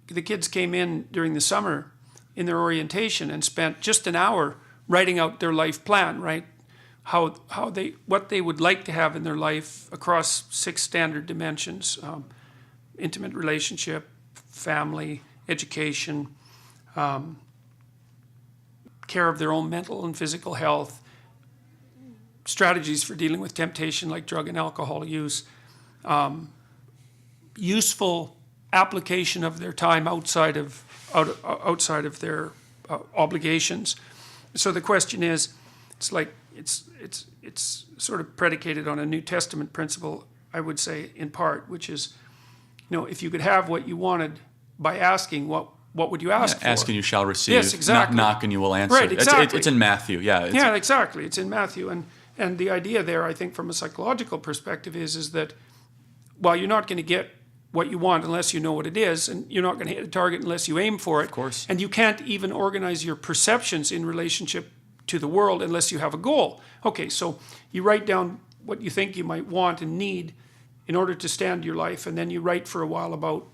Speaker 1: the kids came in during the summer in their orientation and spent just an hour writing out their life plan, right? What they would like to have in their life across 6 standard dimensions: intimate relationship, family, education, care of their own mental and physical health, strategies for dealing with temptation like drug and alcohol use, useful application of their time outside of their obligations. So the question is, it's sort of predicated on a New Testament principle, I would say, in part, which is, if you could have what you wanted by asking, what would you ask for?
Speaker 2: Ask and you shall receive.
Speaker 1: Yes, exactly.
Speaker 2: Knock and you will answer.
Speaker 1: Right, exactly.
Speaker 2: It's in Matthew, yeah.
Speaker 1: Exactly. It's in Matthew. And the idea there, I think, from a psychological perspective is that, while you're not going to get what you want unless you know what it is, and you're not going to hit a target unless you aim for it.
Speaker 2: Of course.
Speaker 1: And you can't even organize your perceptions in relationship to the world unless you have a goal. Okay, so you write down what you think you might want and need in order to stand your life, and then you write for a while about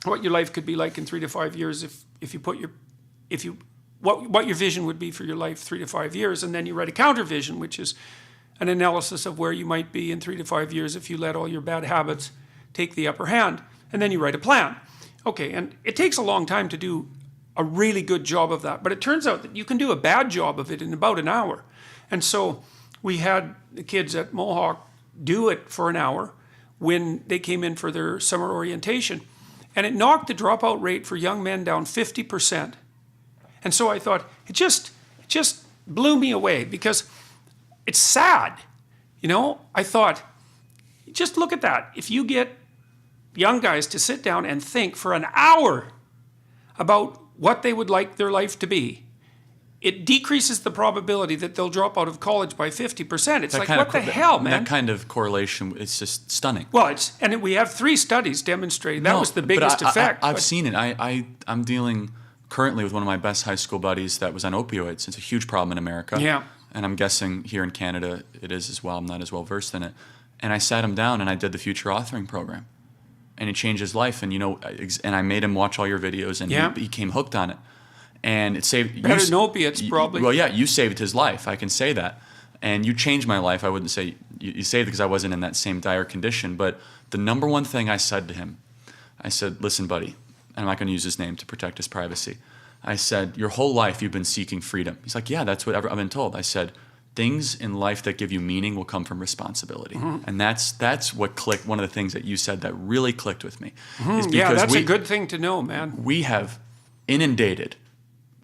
Speaker 1: what your life could be like in 3 to 5 years what your vision would be for your life 3 to 5 years, and then you write a counter vision, which is an analysis of where you might be in 3 to 5 years if you let all your bad habits take the upper hand, and then you write a plan. Okay, and it takes a long time to do a really good job of that, but it turns out that you can do a bad job of it in about an hour. And so we had the kids at Mohawk do it for an hour when they came in for their summer orientation, and it knocked the dropout rate for young men down 50%. And so I thought, it just blew me away, because it's sad. I thought, just look at that. If you get young guys to sit down and think for an hour about what they would like their life to be, it decreases the probability that they'll drop out of college by 50%. It's like, what the hell, man?
Speaker 2: That kind of correlation is just stunning.
Speaker 1: Well, we have 3 studies demonstrating that was the biggest effect.
Speaker 2: I've seen it. I'm dealing currently with one of my best high school buddies that was on opioids. It's a huge problem in America.
Speaker 1: Yeah.
Speaker 2: And I'm guessing here in Canada it is as well. I'm not as well versed in it. And I sat him down and I did the future authoring program. And it changed his life. And and I made him watch all your videos, and he became hooked on it. And it saved
Speaker 1: better than opiates, probably.
Speaker 2: Well, yeah, you saved his life. I can say that. And you changed my life. I wouldn't say you saved it because I wasn't in that same dire condition. But the number one thing I said to him, I said, listen, buddy, and I'm not going to use his name to protect his privacy. I said, your whole life you've been seeking freedom. He's like, yeah, that's what I've been told. I said, things in life that give you meaning will come from responsibility. And that's what clicked. One of the things that you said that really clicked with me is because
Speaker 1: Yeah, that's a good thing to know, man.
Speaker 2: we have inundated,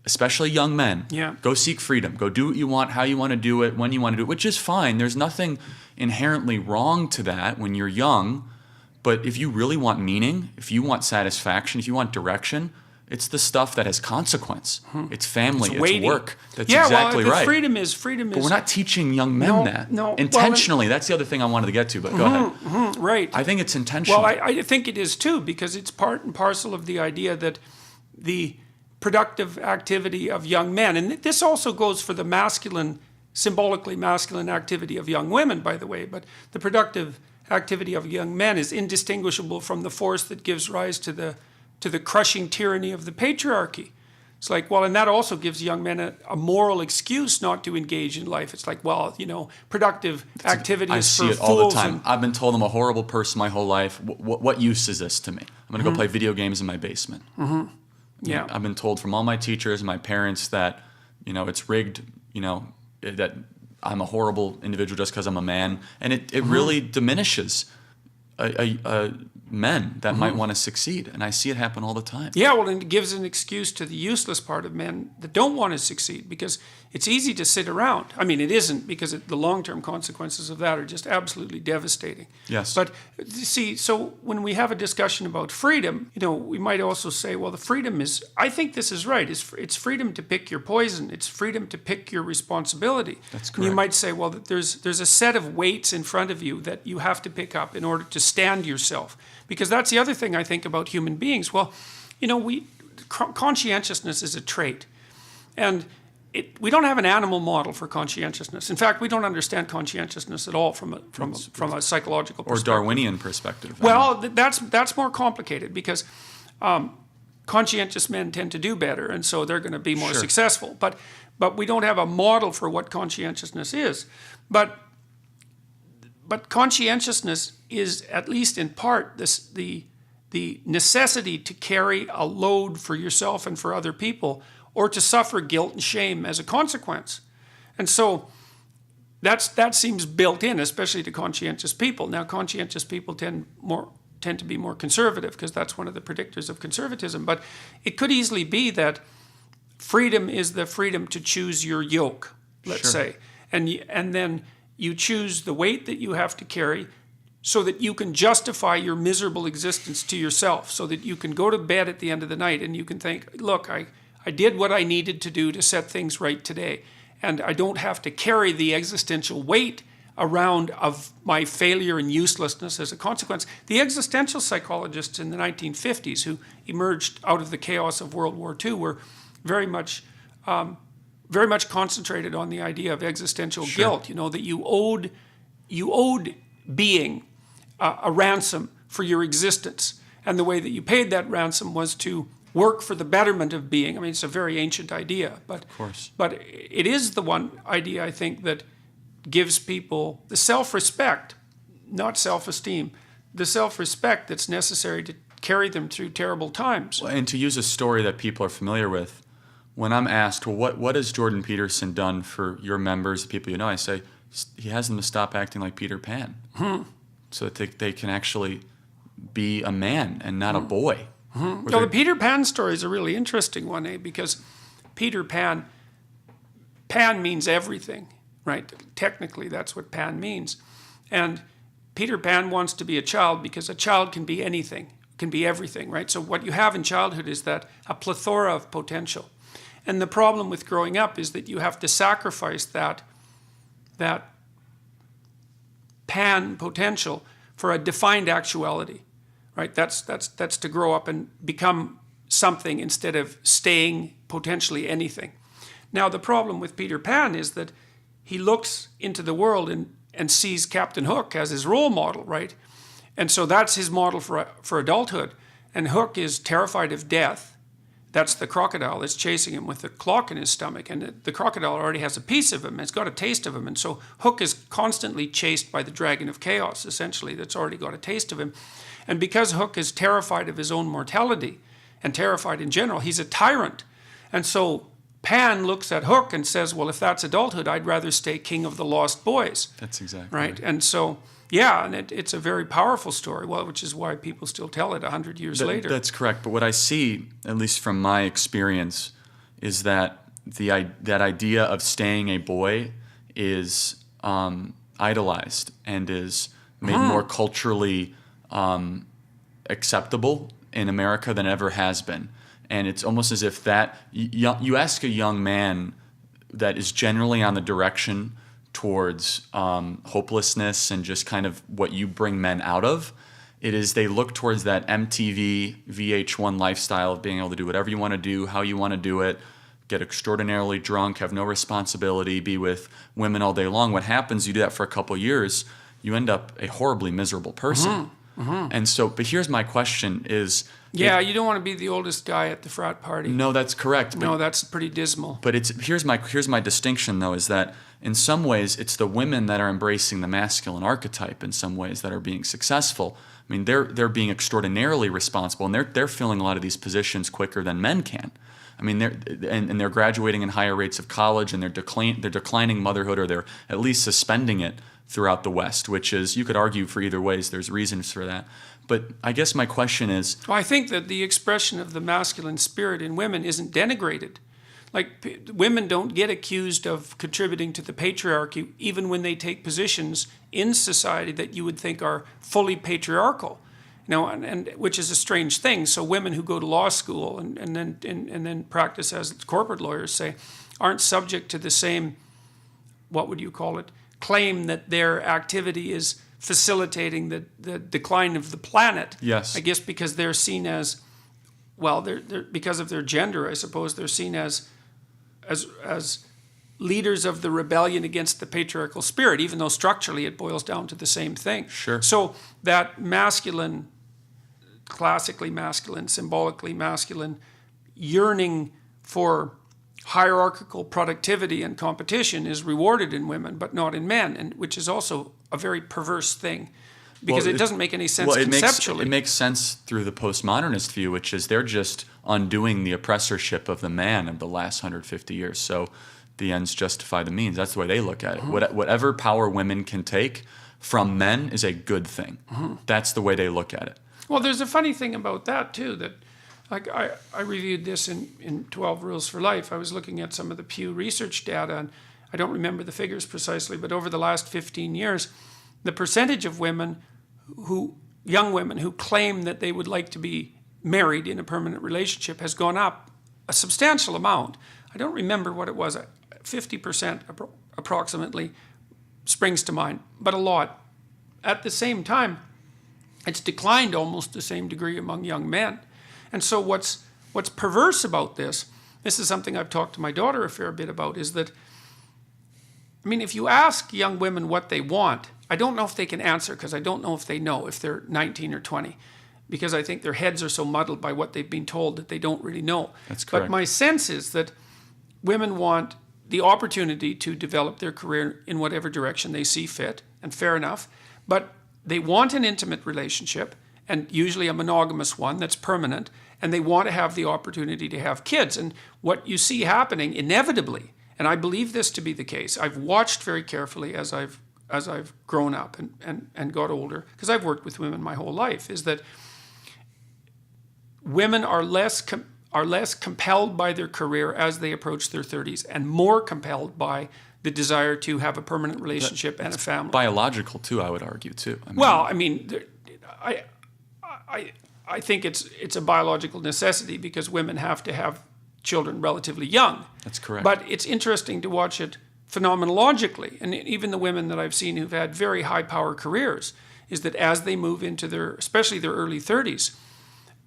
Speaker 2: especially young men.
Speaker 1: Yeah.
Speaker 2: Go seek freedom. Go do what you want, how you want to do it, when you want to do it, which is fine. There's nothing inherently wrong to that when you're young. But if you really want meaning, if you want satisfaction, if you want direction, it's the stuff that has consequence. It's family, it's work. That's exactly right.
Speaker 1: Freedom is.
Speaker 2: But we're not teaching young men that.
Speaker 1: No.
Speaker 2: Intentionally. That's the other thing I wanted to get to, but go ahead.
Speaker 1: Right.
Speaker 2: I think it's intentional.
Speaker 1: Well, I think it is too, because it's part and parcel of the idea that the productive activity of young men, and this also goes for the masculine, symbolically masculine activity of young women, by the way, but the productive activity of young men is indistinguishable from the force that gives rise to the crushing tyranny of the patriarchy. It's like, well, and that also gives young men a moral excuse not to engage in life. It's like, well, productive activity is for fools.
Speaker 2: I see it all the time. I've been told I'm a horrible person my whole life. What use is this to me? I'm going to go play video games in my basement.
Speaker 1: Yeah.
Speaker 2: I've been told from all my teachers and my parents that, it's rigged, that I'm a horrible individual just because I'm a man. And it really diminishes men that might want to succeed. And I see it happen all the time.
Speaker 1: Yeah, well, and it gives an excuse to the useless part of men that don't want to succeed, because it's easy to sit around. I mean, it isn't, because the long-term consequences of that are just absolutely devastating.
Speaker 2: Yes.
Speaker 1: But see, so when we have a discussion about freedom, we might also say, well, the freedom is, I think this is right, it's freedom to pick your poison. It's freedom to pick your responsibility.
Speaker 2: That's correct.
Speaker 1: And you might say, well, there's a set of weights in front of you that you have to pick up in order to stand yourself. Because that's the other thing I think about human beings. Well, conscientiousness is a trait. And we don't have an animal model for conscientiousness. In fact, we don't understand conscientiousness at all from a psychological perspective.
Speaker 2: Or Darwinian perspective.
Speaker 1: Well, that's more complicated, because conscientious men tend to do better, and so they're going to be more successful. But we don't have a model for what conscientiousness is. But conscientiousness is, at least in part, the necessity to carry a load for yourself and for other people, or to suffer guilt and shame as a consequence. And so that seems built in, especially to conscientious people. Now, conscientious people tend to be more conservative, because that's one of the predictors of conservatism. But it could easily be that freedom is the freedom to choose your yoke, let's say. And then you choose the weight that you have to carry, so that you can justify your miserable existence to yourself, so that you can go to bed at the end of the night and you can think, look, I did what I needed to do to set things right today, and I don't have to carry the existential weight around of my failure and uselessness as a consequence. The existential psychologists in the 1950s who emerged out of the chaos of World War II were very much concentrated on the idea of existential guilt, that you owed being a ransom for your existence. And the way that you paid that ransom was to work for the betterment of being. I mean, it's a very ancient idea, but
Speaker 2: of course.
Speaker 1: But it is the one idea, I think, that gives people the self-respect, not self-esteem, the self-respect that's necessary to carry them through terrible times.
Speaker 2: And to use a story that people are familiar with, when I'm asked, well, what has Jordan Peterson done for your members, the people you know, I say, he has them to stop acting like Peter Pan, so that they can actually be a man and not a boy.
Speaker 1: Now, the Peter Pan story is a really interesting one, because Peter Pan means everything, right? Technically, that's what Pan means. And Peter Pan wants to be a child because a child can be anything, can be everything, right? So what you have in childhood is that a plethora of potential. And the problem with growing up is that you have to sacrifice that Pan potential for a defined actuality, right? That's to grow up and become something instead of staying potentially anything. Now, the problem with Peter Pan is that he looks into the world and sees Captain Hook as his role model, right? And so that's his model for adulthood. And Hook is terrified of death. That's the crocodile that's chasing him with the clock in his stomach. And the crocodile already has a piece of him. It's got a taste of him. And so Hook is constantly chased by the dragon of chaos, essentially, that's already got a taste of him. And because Hook is terrified of his own mortality and terrified in general, he's a tyrant. And so Pan looks at Hook and says, well, if that's adulthood, I'd rather stay king of the lost boys.
Speaker 2: That's exactly
Speaker 1: right. And so, yeah, and it's a very powerful story, well, which is why people still tell it 100 years later.
Speaker 2: That's correct. But what I see, at least from my experience, is that that idea of staying a boy is idolized and is made more culturally acceptable in America than it ever has been. And it's almost as if that you ask a young man that is generally on the direction towards hopelessness and just kind of what you bring men out of, it is they look towards that MTV, VH1 lifestyle of being able to do whatever you want to do, how you want to do it, get extraordinarily drunk, have no responsibility, be with women all day long. What happens, you do that for a couple of years, you end up a horribly miserable person. And so, but here's my question is...
Speaker 1: Yeah, you don't want to be the oldest guy at the frat party.
Speaker 2: No, that's correct.
Speaker 1: No, that's pretty dismal.
Speaker 2: But here's my distinction, though, is that in some ways it's the women that are embracing the masculine archetype in some ways that are being successful. I mean, they're being extraordinarily responsible, and they're filling a lot of these positions quicker than men can. I mean, they're graduating in higher rates of college, and they're declining motherhood, or they're at least suspending it throughout the West, which is, you could argue for either ways. There's reasons for that. But I guess my question is...
Speaker 1: Well, I think that the expression of the masculine spirit in women isn't denigrated. Like, women don't get accused of contributing to the patriarchy even when they take positions in society that you would think are fully patriarchal. You know, and which is a strange thing. So women who go to law school and then practice as corporate lawyers, say, aren't subject to the same, what would you call it, claim that their activity is facilitating the decline of the planet.
Speaker 2: Yes.
Speaker 1: I guess because they're seen as, well, they're because of their gender, I suppose, they're seen as leaders of the rebellion against the patriarchal spirit, even though structurally it boils down to the same thing.
Speaker 2: Sure.
Speaker 1: So that masculine, classically masculine, symbolically masculine yearning for hierarchical productivity and competition is rewarded in women, but not in men, and which is also a very perverse thing, because it doesn't make any sense conceptually.
Speaker 2: It makes sense through the postmodernist view, which is they're just undoing the oppressorship of the man of the last 150 years. So the ends justify the means. That's the way they look at it. Whatever power women can take from men is a good thing. That's the way they look at it.
Speaker 1: Well, there's a funny thing about that, too, that like I reviewed this in 12 Rules for Life. I was looking at some of the Pew Research data, and I don't remember the figures precisely, but over the last 15 years, the percentage of young women who claim that they would like to be married in a permanent relationship has gone up a substantial amount. I don't remember what it was, 50% approximately springs to mind, but a lot. At the same time, it's declined almost the same degree among young men. And so what's perverse about this is something I've talked to my daughter a fair bit about, is that, I mean, if you ask young women what they want, I don't know if they can answer, because I don't know if they know if they're 19 or 20, because I think their heads are so muddled by what they've been told that they don't really know.
Speaker 2: That's correct.
Speaker 1: But my sense is that women want the opportunity to develop their career in whatever direction they see fit, and fair enough, but they want an intimate relationship, and usually a monogamous one that's permanent, and they want to have the opportunity to have kids. And what you see happening inevitably, and I believe this to be the case, I've watched very carefully as I've grown up and got older, because I've worked with women my whole life, is that women are less compelled by their career as they approach their 30s, and more compelled by the desire to have a permanent relationship and a family.
Speaker 2: Biological too, I would argue too. I
Speaker 1: think it's a biological necessity, because women have to have children relatively young.
Speaker 2: That's correct.
Speaker 1: But it's interesting to watch it phenomenologically, and even the women that I've seen who've had very high power careers, is that as they move into especially their early 30s,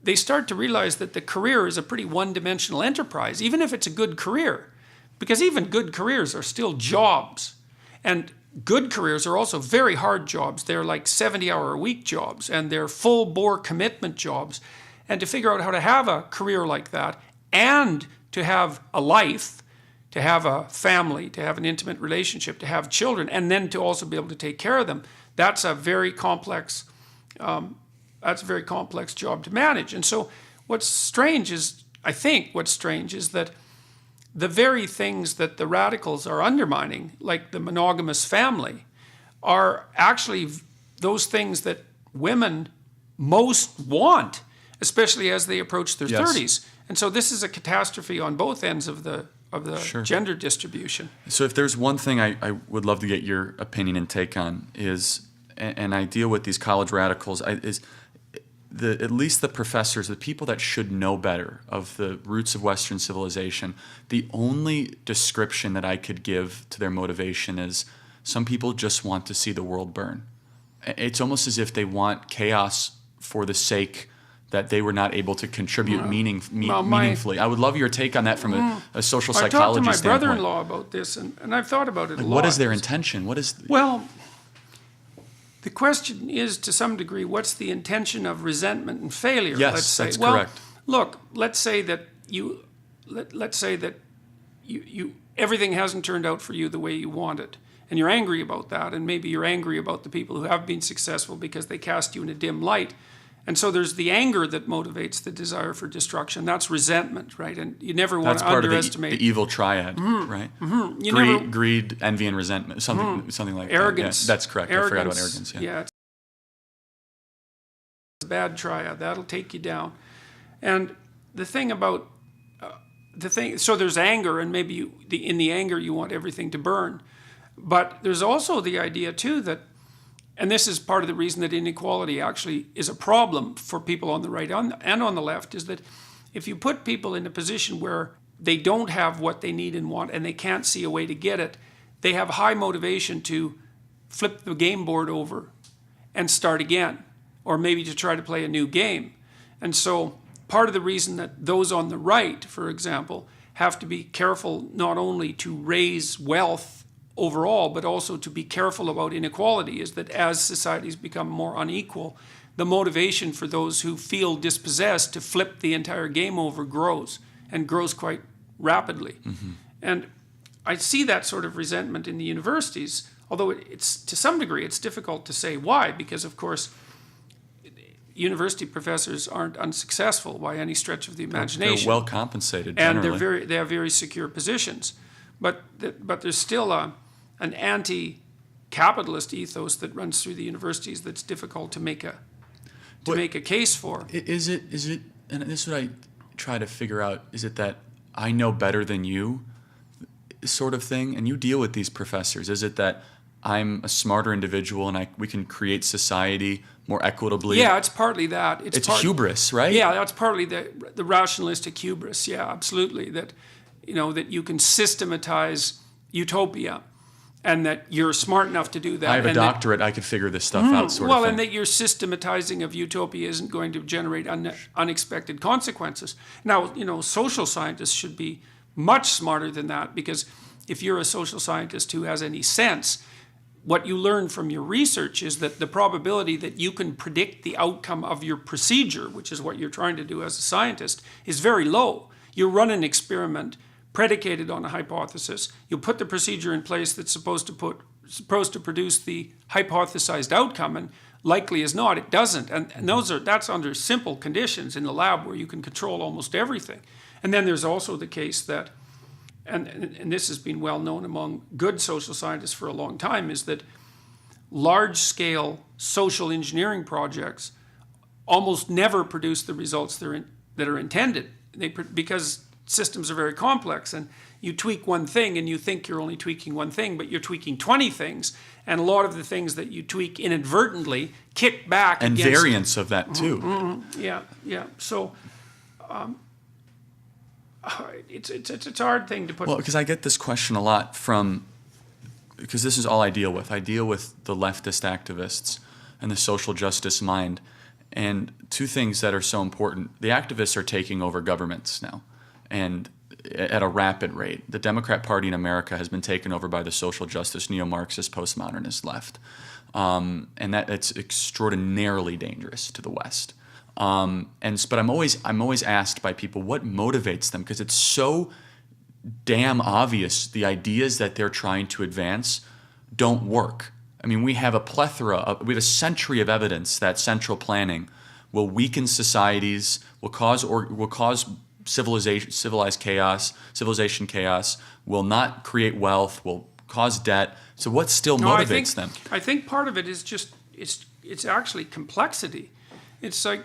Speaker 1: they start to realize that the career is a pretty one-dimensional enterprise, even if it's a good career, because even good careers are still jobs. And good careers are also very hard jobs. They're like 70-hour-a-week jobs, and they're full-bore commitment jobs. And to figure out how to have a career like that, and to have a life, to have a family, to have an intimate relationship, to have children, and then to also be able to take care of them, that's a very complex job to manage. And so what's strange is that the very things that the radicals are undermining, like the monogamous family, are actually those things that women most want, especially as they approach their 30s. And so this is a catastrophe on both ends of the gender distribution.
Speaker 2: So if there's one thing I would love to get your opinion and take on is, and I deal with these college radicals, is at least the professors, the people that should know better of the roots of Western civilization, the only description that I could give to their motivation is some people just want to see the world burn. It's almost as if they want chaos for the sake that they were not able to contribute meaningfully. I would love your take on that from a social psychology standpoint.
Speaker 1: I talked to my brother-in-law about this, and I've thought about it a lot.
Speaker 2: What is their intention?
Speaker 1: Well, the question is, to some degree, what's the intention of resentment and failure?
Speaker 2: Yes,
Speaker 1: let's say.
Speaker 2: That's correct.
Speaker 1: Look, let's say that you everything hasn't turned out for you the way you wanted, and you're angry about that, and maybe you're angry about the people who have been successful because they cast you in a dim light. And so there's the anger that motivates the desire for destruction. That's resentment, right? And you never want to underestimate.
Speaker 2: That's part of the evil triad, right? Greed, envy, and resentment, something like
Speaker 1: arrogance.
Speaker 2: That. Yeah, that's correct. I forgot about arrogance.
Speaker 1: Yeah, it's a bad triad. That'll take you down. And the thing about so there's anger, and maybe in the anger you want everything to burn. But there's also the idea too that, and this is part of the reason that inequality actually is a problem for people on the right and on the left, is that if you put people in a position where they don't have what they need and want and they can't see a way to get it, they have high motivation to flip the game board over and start again, or maybe to try to play a new game. And so part of the reason that those on the right, for example, have to be careful not only to raise wealth overall, but also to be careful about inequality, is that as societies become more unequal, the motivation for those who feel dispossessed to flip the entire game over grows, and grows quite rapidly. Mm-hmm. And I see that sort of resentment in the universities, although it's to some degree it's difficult to say why, because of course university professors aren't unsuccessful by any stretch of the imagination.
Speaker 2: They're well compensated generally.
Speaker 1: And they have very secure positions. But there's still an anti-capitalist ethos that runs through the universities that's difficult to make a case for.
Speaker 2: Is it, and this is what I try to figure out, is it that I know better than you sort of thing? And you deal with these professors. Is it that I'm a smarter individual and we can create society more equitably?
Speaker 1: Yeah, it's partly that.
Speaker 2: It's hubris, right?
Speaker 1: Yeah, that's partly the rationalistic hubris. Yeah, absolutely. That you can systematize utopia, and that you're smart enough to do that.
Speaker 2: I have a doctorate. I could figure this stuff out, sort of thing.
Speaker 1: And that your systematizing of utopia isn't going to generate unexpected consequences. Now, social scientists should be much smarter than that, because if you're a social scientist who has any sense, what you learn from your research is that the probability that you can predict the outcome of your procedure, which is what you're trying to do as a scientist, is very low. You run an experiment predicated on a hypothesis. You put the procedure in place that's supposed to produce the hypothesized outcome, and likely as not, it doesn't. And that's under simple conditions in the lab where you can control almost everything. And then there's also the case that, and this has been well known among good social scientists for a long time, is that large-scale social engineering projects almost never produce the results that are intended. Because systems are very complex, and you tweak one thing and you think you're only tweaking one thing, but you're tweaking 20 things, and a lot of the things that you tweak inadvertently kick back
Speaker 2: and
Speaker 1: against
Speaker 2: variants of that too.
Speaker 1: Mm-hmm. Yeah. So it's a hard thing to put.
Speaker 2: Well, because I get this question a lot because this is all I deal with. I deal with the leftist activists and the social justice mind. And two things that are so important. The activists are taking over governments now, and at a rapid rate. The Democrat Party in America has been taken over by the social justice, neo-Marxist, postmodernist left. And it's extraordinarily dangerous to the West. But I'm always asked by people what motivates them, because it's so damn obvious the ideas that they're trying to advance don't work. I mean, we have a century of evidence that central planning will weaken societies, will cause civilization chaos, will not create wealth, will cause debt. So what still motivates them?
Speaker 1: I think part of it is just, it's actually complexity. It's like,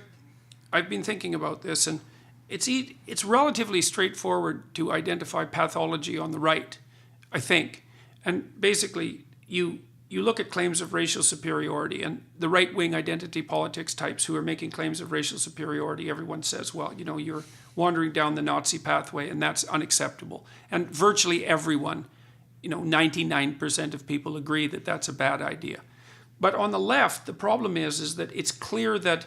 Speaker 1: I've been thinking about this, and it's relatively straightforward to identify pathology on the right, I think. And basically, you look at claims of racial superiority, and the right-wing identity politics types who are making claims of racial superiority, everyone says, well, you're wandering down the Nazi pathway, and that's unacceptable. And virtually everyone, 99% of people agree that that's a bad idea. But on the left, the problem is that it's clear that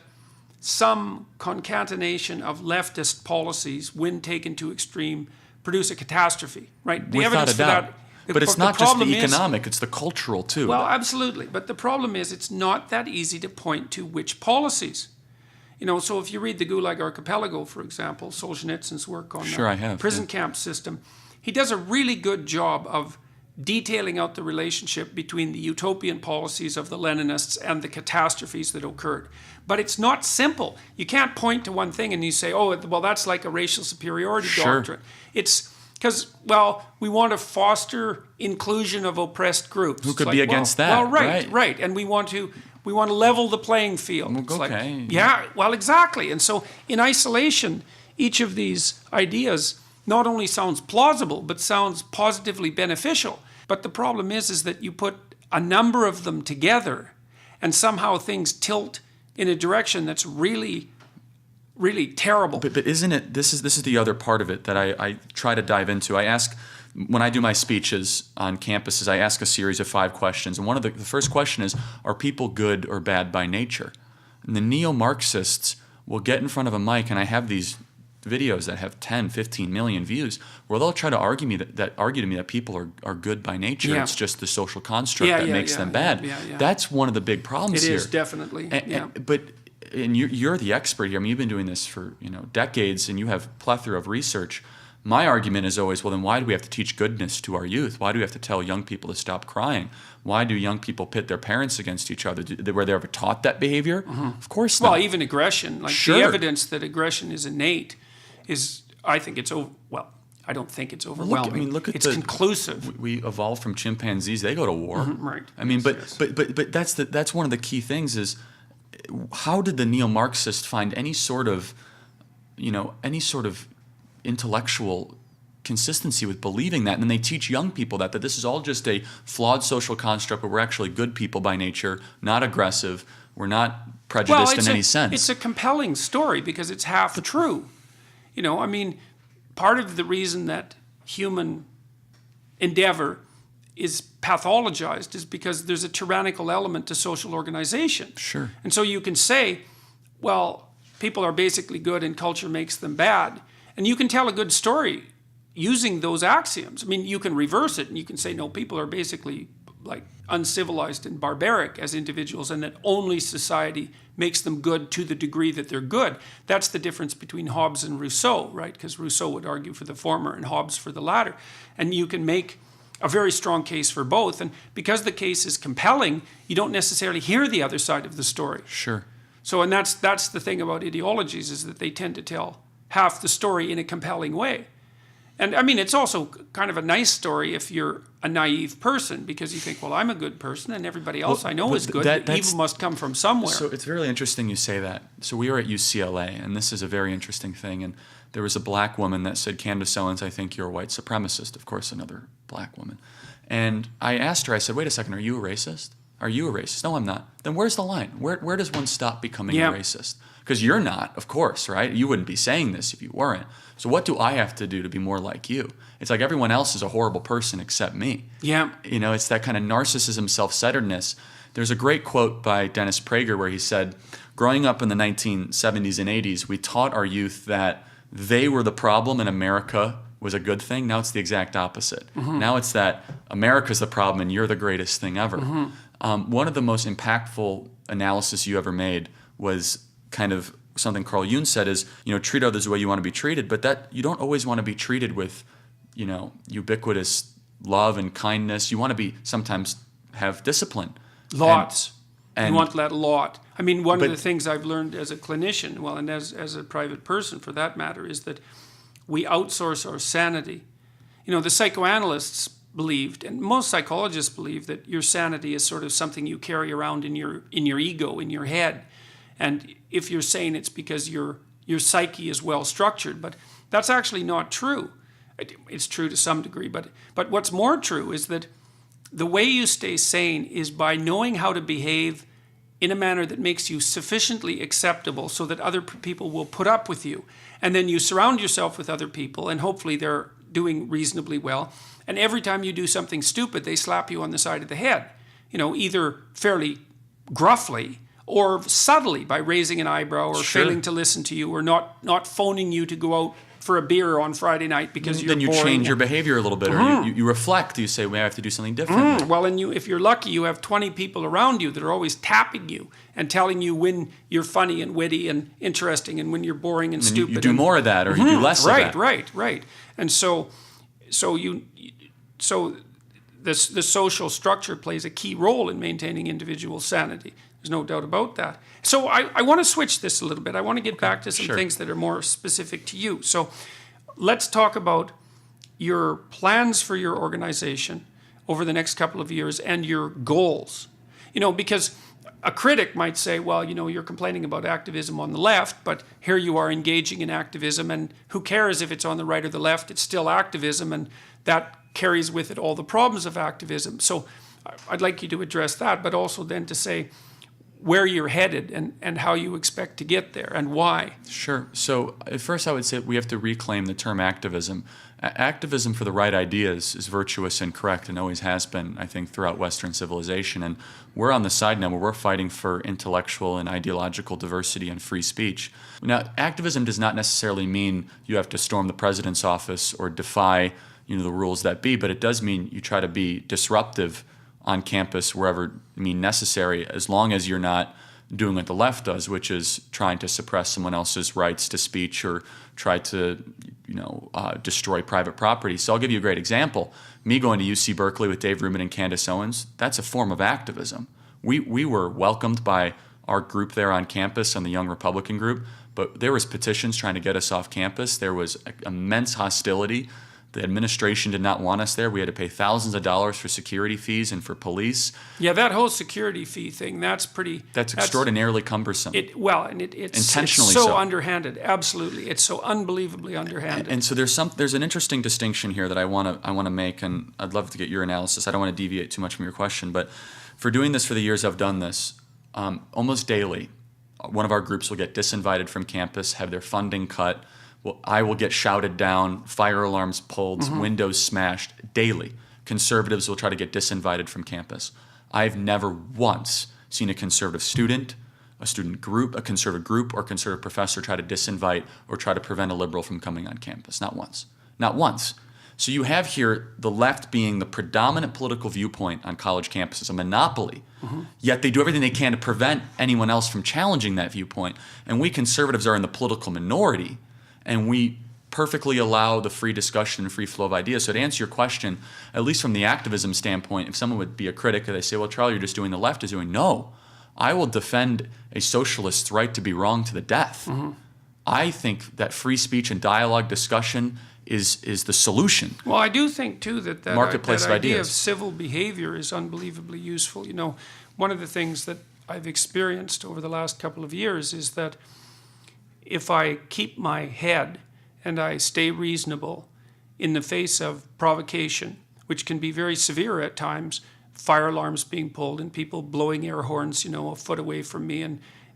Speaker 1: some concatenation of leftist policies, when taken to extreme, produce a catastrophe, right? The
Speaker 2: Without
Speaker 1: evidence
Speaker 2: a
Speaker 1: for
Speaker 2: doubt.
Speaker 1: that.
Speaker 2: But it's not just the economic, it's the cultural too.
Speaker 1: Well, absolutely. But the problem is it's not that easy to point to which policies. So if you read the Gulag Archipelago, for example, Solzhenitsyn's work on the prison camp system, he does a really good job of detailing out the relationship between the utopian policies of the Leninists and the catastrophes that occurred. But it's not simple. You can't point to one thing and you say, oh, well, that's like a racial superiority doctrine. It's because, we want to foster inclusion of oppressed groups.
Speaker 2: Who could be against that?
Speaker 1: Well, right. And we want to level the playing field.
Speaker 2: Okay.
Speaker 1: Exactly. And so in isolation, each of these ideas not only sounds plausible, but sounds positively beneficial. But the problem is that you put a number of them together and somehow things tilt in a direction that's really, really terrible.
Speaker 2: But isn't it, this is the other part of it that I try to dive into. When I do my speeches on campuses, I ask a series of 5 questions. And the first question is, are people good or bad by nature? And the neo-Marxists will get in front of a mic, and I have these videos that have 10, 15 million views, where they'll try to argue to me that people are good by nature.
Speaker 1: Yeah.
Speaker 2: It's just the social construct that makes them bad.
Speaker 1: Yeah.
Speaker 2: That's one of the big problems here.
Speaker 1: It is, definitely.
Speaker 2: And you're the expert here. I mean, you've been doing this for decades, and you have a plethora of research. My argument is always, well, then why do we have to teach goodness to our youth? Why do we have to tell young people to stop crying? Why do young people pit their parents against each other? Were they ever taught that behavior? Mm-hmm. Of course not.
Speaker 1: Well, even aggression. The evidence that aggression is innate is, I think it's I don't think it's overwhelming. It's conclusive.
Speaker 2: We evolved from chimpanzees. They go to war.
Speaker 1: Mm-hmm, right.
Speaker 2: I mean,
Speaker 1: yes.
Speaker 2: but that's one of the key things is, how did the neo-Marxist find any sort of intellectual consistency with believing that? And then they teach young people that this is all just a flawed social construct, where we're actually good people by nature, not aggressive, we're not prejudiced in any sense.
Speaker 1: It's a compelling story because it's half true. Part of the reason that human endeavor is pathologized is because there's a tyrannical element to social organization.
Speaker 2: Sure.
Speaker 1: And so you can say, well, people are basically good and culture makes them bad. And you can tell a good story using those axioms. I mean, you can reverse it and you can say, no, people are basically like uncivilized and barbaric as individuals, and that only society makes them good to the degree that they're good. That's the difference between Hobbes and Rousseau, right? Because Rousseau would argue for the former and Hobbes for the latter. And you can make a very strong case for both. And because the case is compelling, you don't necessarily hear the other side of the story.
Speaker 2: Sure.
Speaker 1: So, and that's the thing about ideologies, is that they tend to tell half the story in a compelling way. And I mean, it's also kind of a nice story if you're a naive person, because you think, well, I'm a good person and everybody else I know is good. Evil must come from somewhere.
Speaker 2: So it's really interesting you say that. So we were at UCLA, and this is a very interesting thing. And there was a black woman that said, Candace Owens, I think you're a white supremacist. Of course, another black woman. And I asked her, I said, wait a second, are you a racist? Are you a racist? No, I'm not. Then where's the line? Where does one stop becoming a racist? Because you're not, of course, right? You wouldn't be saying this if you weren't. So what do I have to do to be more like you? It's like everyone else is a horrible person except me.
Speaker 1: Yeah.
Speaker 2: It's that kind of narcissism, self-centeredness. There's a great quote by Dennis Prager where he said, growing up in the 1970s and 80s, we taught our youth that they were the problem and America was a good thing. Now it's the exact opposite. Mm-hmm. Now it's that America's the problem and you're the greatest thing ever. Mm-hmm. One of the most impactful analysis you ever made was kind of something Carl Jung said is, treat others the way you want to be treated, but that you don't always want to be treated with, ubiquitous love and kindness. You want to sometimes have discipline.
Speaker 1: Lots. And you want that a lot. I mean, one of the things I've learned as a clinician, and as a private person for that matter, is that we outsource our sanity. The psychoanalysts believed, and most psychologists believe, that your sanity is sort of something you carry around in your ego, in your head. And if you're saying it's because your psyche is well structured, but that's actually not true. It's true to some degree, but what's more true is that the way you stay sane is by knowing how to behave in a manner that makes you sufficiently acceptable so that other people will put up with you. And then you surround yourself with other people, and hopefully they're doing reasonably well. And every time you do something stupid, they slap you on the side of the head, either fairly gruffly or subtly by raising an eyebrow or failing to listen to you or not phoning you to go out for a beer on Friday night because
Speaker 2: then you
Speaker 1: boring.
Speaker 2: Change your behavior a little bit, or you reflect. You say, "Well, I have to do something different."
Speaker 1: Well, and if you're lucky, you have 20 people around you that are always tapping you and telling you when you're funny and witty and interesting and when you're boring and stupid.
Speaker 2: You do more of that, or you do less of that.
Speaker 1: Right. And so the social structure plays a key role in maintaining individual sanity. There's no doubt about that. So I want to switch this a little bit. I want to get back to some things that are more specific to you. So let's talk about your plans for your organization over the next couple of years and your goals. Because a critic might say, well, you're complaining about activism on the left, but here you are engaging in activism, and who cares if it's on the right or the left? It's still activism, and that carries with it all the problems of activism. So I'd like you to address that, but also then to say where you're headed and how you expect to get there and why.
Speaker 2: Sure. So at first I would say we have to reclaim the term activism. Activism for the right ideas is virtuous and correct and always has been, I think, throughout Western civilization. And we're on the side now where we're fighting for intellectual and ideological diversity and free speech. Now, activism does not necessarily mean you have to storm the president's office or defy the rules that be, but it does mean you try to be disruptive on campus wherever necessary, as long as you're not doing what the left does, which is trying to suppress someone else's rights to speech or try to destroy private property. So I'll give you a great example. Me going to UC Berkeley with Dave Rubin and Candace Owens, that's a form of activism. We were welcomed by our group there on campus and the Young Republican group, but there was petitions trying to get us off campus. There was immense hostility. The administration did not want us there. We had to pay thousands of dollars for security fees and for police.
Speaker 1: Yeah, that whole security fee thing, that's
Speaker 2: extraordinarily cumbersome.
Speaker 1: It's
Speaker 2: intentionally
Speaker 1: so underhanded. Absolutely. It's so unbelievably underhanded.
Speaker 2: And so there's an interesting distinction here that I want to make, and I'd love to get your analysis. I don't want to deviate too much from your question, but for doing this for the years I've done this, almost daily, one of our groups will get disinvited from campus, have their funding cut. Well, I will get shouted down, fire alarms pulled, windows smashed daily. Conservatives will try to get disinvited from campus. I've never once seen a conservative student, a student group, a conservative group, or conservative professor try to disinvite or try to prevent a liberal from coming on campus. Not once. Not once. So you have here the left being the predominant political viewpoint on college campuses, a monopoly, yet they do everything they can to prevent anyone else from challenging that viewpoint. And we conservatives are in the political minority, and we perfectly allow the free discussion and free flow of ideas. So to answer your question, at least from the activism standpoint, if someone would be a critic and they say, well, Charlie, you're just doing the left is doing, no. I will defend a socialist's right to be wrong to the death. I think that free speech and dialogue discussion is the solution.
Speaker 1: Well, I do think, too, that
Speaker 2: Marketplace
Speaker 1: that
Speaker 2: of
Speaker 1: idea
Speaker 2: ideas.
Speaker 1: of civil behavior is unbelievably useful. One of the things that I've experienced over the last couple of years is that if I keep my head and I stay reasonable in the face of provocation, which can be very severe at times, fire alarms being pulled and people blowing air horns, a foot away from me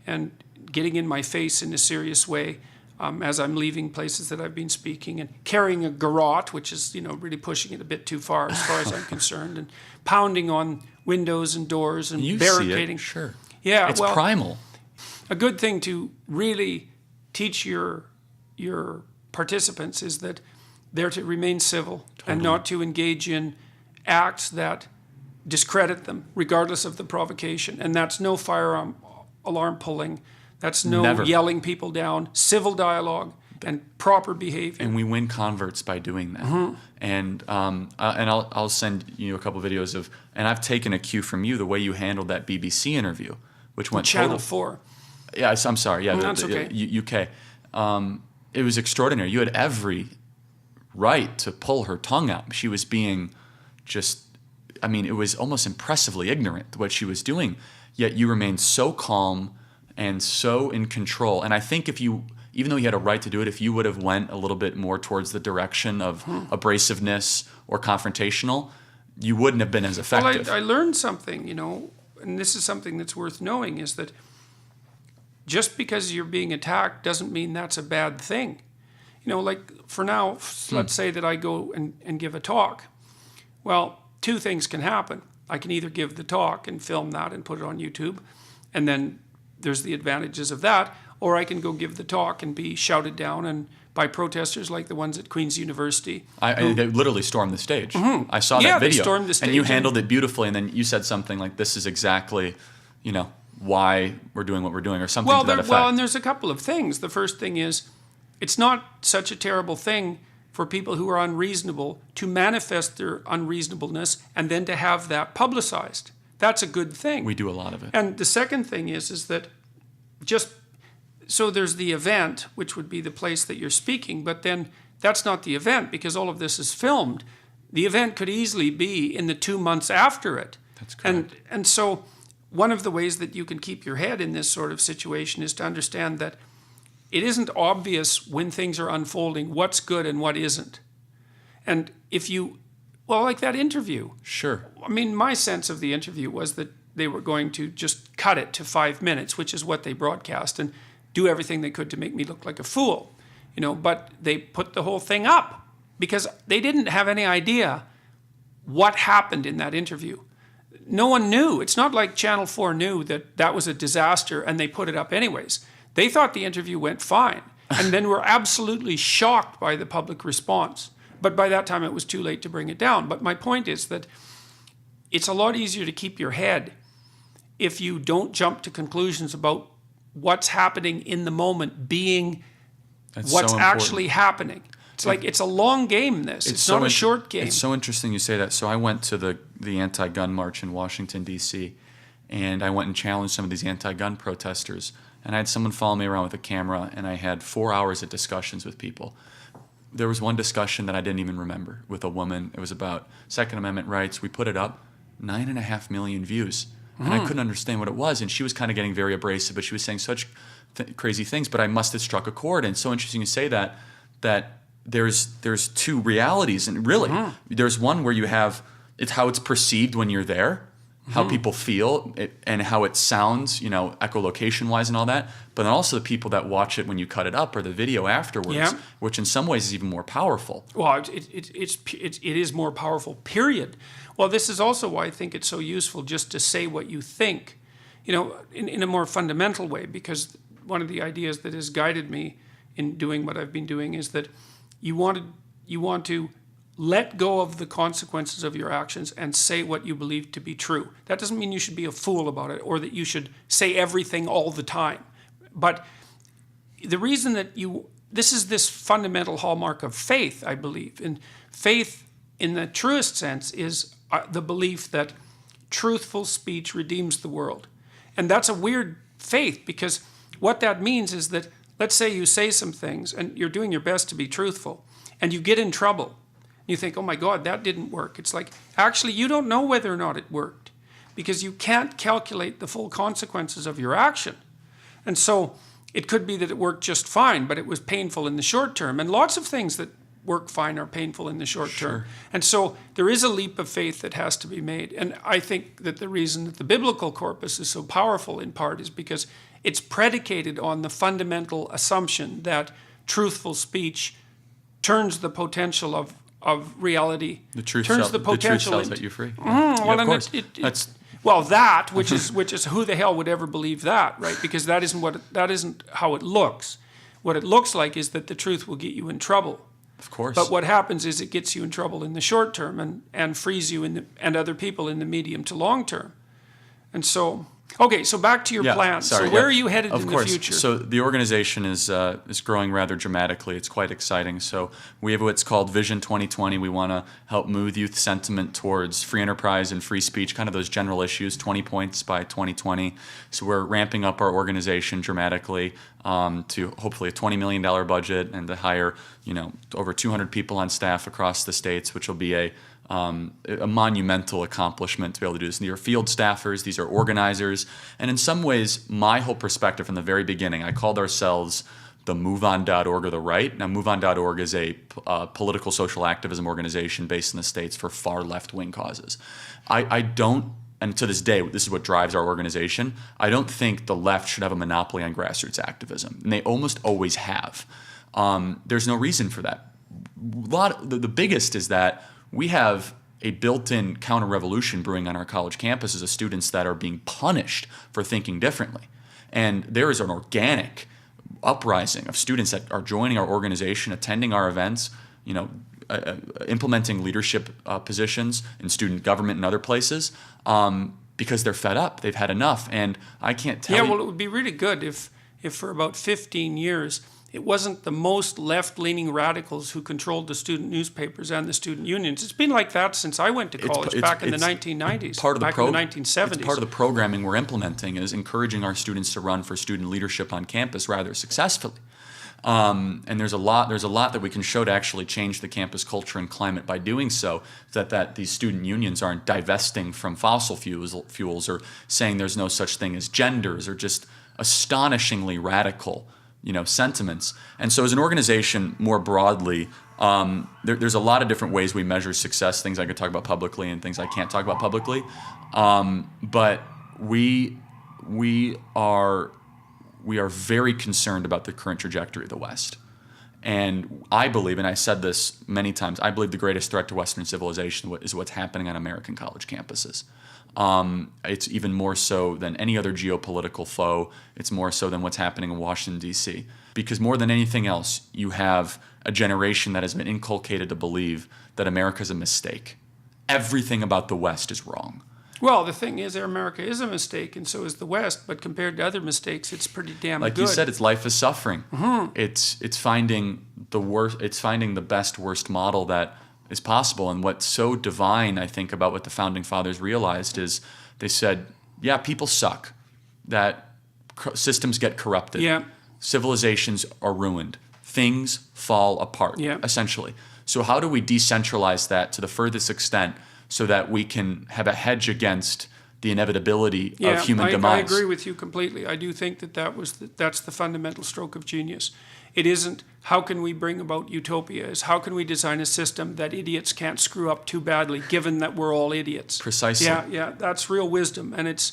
Speaker 1: and getting in my face in a serious way as I'm leaving places that I've been speaking, and carrying a garrote, which is, really pushing it a bit too far as I'm concerned, and pounding on windows and doors and barricading.
Speaker 2: See it, sure.
Speaker 1: Yeah,
Speaker 2: it's primal.
Speaker 1: A good thing to really teach your participants is that they're to remain civil and not to engage in acts that discredit them, regardless of the provocation. And that's no firearm alarm pulling. That's no yelling people down. Civil dialogue and proper behavior.
Speaker 2: And we win converts by doing that. And I'll send you a couple videos of, and I've taken a cue from you, the way you handled that BBC interview, which went
Speaker 1: Channel 4.
Speaker 2: Yeah, I'm sorry. Yeah,
Speaker 1: that's okay.
Speaker 2: UK. It was extraordinary. You had every right to pull her tongue out. She was being just, I mean, it was almost impressively ignorant what she was doing. Yet you remained so calm and so in control. And I think if you, even though you had a right to do it, if you would have went a little bit more towards the direction of abrasiveness or confrontational, you wouldn't have been as effective.
Speaker 1: Well, I learned something, and this is something that's worth knowing, is that just because you're being attacked doesn't mean that's a bad thing. Like for now, let's say that I go and give a talk. Well, two things can happen. I can either give the talk and film that and put it on YouTube, and then there's the advantages of that, or I can go give the talk and be shouted down and by protesters like the ones at Queen's University.
Speaker 2: They literally stormed the stage. I saw that video.
Speaker 1: They stormed the stage.
Speaker 2: And you handled it beautifully, and then you said something like, this is exactly, why we're doing what we're doing, or something to that effect.
Speaker 1: Well, and there's a couple of things. The first thing is, it's not such a terrible thing for people who are unreasonable to manifest their unreasonableness and then to have that publicized. That's a good thing.
Speaker 2: We do a lot of it.
Speaker 1: And the second thing is that just, so there's the event, which would be the place that you're speaking, but then that's not the event because all of this is filmed. The event could easily be in the 2 months after it.
Speaker 2: That's correct.
Speaker 1: And so one of the ways that you can keep your head in this sort of situation is to understand that it isn't obvious when things are unfolding what's good and what isn't. And if you, well, like that interview.
Speaker 2: Sure.
Speaker 1: I mean, my sense of the interview was that they were going to just cut it to 5 minutes, which is what they broadcast, and do everything they could to make me look like a fool. But they put the whole thing up because they didn't have any idea what happened in that interview. No one knew. It's not like Channel 4 knew that that was a disaster and they put it up anyways. They thought the interview went fine and then were absolutely shocked by the public response. But by that time, it was too late to bring it down. But my point is that it's a lot easier to keep your head if you don't jump to conclusions about what's happening in the moment being what's actually happening. It's like, it's a long game, this. It's not a short game.
Speaker 2: It's so interesting you say that. So I went to the anti-gun march in Washington, D.C., and I went and challenged some of these anti-gun protesters. And I had someone follow me around with a camera, and I had 4 hours of discussions with people. There was one discussion that I didn't even remember with a woman. It was about Second Amendment rights. We put it up, 9.5 million views. And I couldn't understand what it was. And she was kind of getting very abrasive, but she was saying such crazy things. But I must have struck a chord. And it's so interesting you say that there's two realities. And really, there's one where you have it's how it's perceived when you're there, how people feel, and how it sounds, echolocation-wise and all that. But then also the people that watch it when you cut it up or the video afterwards, which in some ways is even more powerful.
Speaker 1: Well, it is more powerful, period. Well, this is also why I think it's so useful just to say what you think, in a more fundamental way, because one of the ideas that has guided me in doing what I've been doing is that you want to let go of the consequences of your actions and say what you believe to be true. That doesn't mean you should be a fool about it or that you should say everything all the time. But the reason that this is this fundamental hallmark of faith, I believe. And faith in the truest sense is the belief that truthful speech redeems the world. And that's a weird faith because what that means is that, let's say you say some things and you're doing your best to be truthful and you get in trouble. You think, oh my God, that didn't work. It's like, actually, you don't know whether or not it worked because you can't calculate the full consequences of your action. And so it could be that it worked just fine, but it was painful in the short term. And lots of things that work fine are painful in the short term. And so there is a leap of faith that has to be made. And I think that the reason that the biblical corpus is so powerful in part is because it's predicated on the fundamental assumption that truthful speech turns the potential of reality.
Speaker 2: The truth
Speaker 1: turns the potential
Speaker 2: shall set you free.
Speaker 1: Well,
Speaker 2: of course.
Speaker 1: Which is who the hell would ever believe that, right? Because that isn't how it looks. What it looks like is that the truth will get you in trouble.
Speaker 2: Of course.
Speaker 1: But what happens is it gets you in trouble in the short term and frees you and other people in the medium to long term. And so Okay, so back to your
Speaker 2: Yeah,
Speaker 1: plan.
Speaker 2: sorry,
Speaker 1: So where
Speaker 2: yeah.
Speaker 1: are you headed
Speaker 2: Of
Speaker 1: in
Speaker 2: course.
Speaker 1: the future?
Speaker 2: So the organization is growing rather dramatically. It's quite exciting. So we have what's called Vision 2020. We want to help move youth sentiment towards free enterprise and free speech, kind of those general issues, 20 points by 2020. So we're ramping up our organization dramatically to hopefully a $20 million budget and to hire, over 200 people on staff across the states, which will be a monumental accomplishment to be able to do this. And these are field staffers, these are organizers, and in some ways, my whole perspective from the very beginning, I called ourselves the MoveOn.org or the right. Now, MoveOn.org is a political social activism organization based in the States for far left-wing causes. I don't, and to this day, this is what drives our organization, I don't think the left should have a monopoly on grassroots activism, and they almost always have. There's no reason for that. The biggest is that we have a built-in counter-revolution brewing on our college campuses of students that are being punished for thinking differently. And there is an organic uprising of students that are joining our organization, attending our events, implementing leadership positions in student government and other places because they're fed up. They've had enough. And I can't tell you.
Speaker 1: Yeah, well, it would be really good if for about 15 years, it wasn't the most left-leaning radicals who controlled the student newspapers and the student unions. It's been like that since I went to college back in the 1990s, back in the 1970s.
Speaker 2: It's part of the programming we're implementing is encouraging our students to run for student leadership on campus rather successfully. And there's a lot that we can show to actually change the campus culture and climate by doing so, that these student unions aren't divesting from fossil fuels or saying there's no such thing as genders or just astonishingly radical sentiments. And so as an organization more broadly, there's a lot of different ways we measure success, things I could talk about publicly and things I can't talk about publicly. But we are very concerned about the current trajectory of the West. And I believe, and I said this many times, I believe the greatest threat to Western civilization is what's happening on American college campuses. It's even more so than any other geopolitical foe. It's more so than what's happening in Washington, D.C. Because more than anything else, you have a generation that has been inculcated to believe that America's a mistake. Everything about the West is wrong.
Speaker 1: Well, the thing is, America is a mistake, and so is the West. But compared to other mistakes, it's pretty damn
Speaker 2: good. Like you said, it's life is suffering. Mm-hmm. It's finding the worst. It's finding the best worst model that is possible. And what's so divine, I think, about what the Founding Fathers realized is they said, yeah, people suck, that systems get corrupted,
Speaker 1: yeah,
Speaker 2: civilizations are ruined, things fall apart,
Speaker 1: yeah,
Speaker 2: essentially. So how do we decentralize that to the furthest extent so that we can have a hedge against the inevitability of human demise?
Speaker 1: I agree with you completely. I do think that's the fundamental stroke of genius. It isn't how can we bring about utopia, it's how can we design a system that idiots can't screw up too badly, given that we're all idiots.
Speaker 2: Precisely.
Speaker 1: Yeah, that's real wisdom, and it's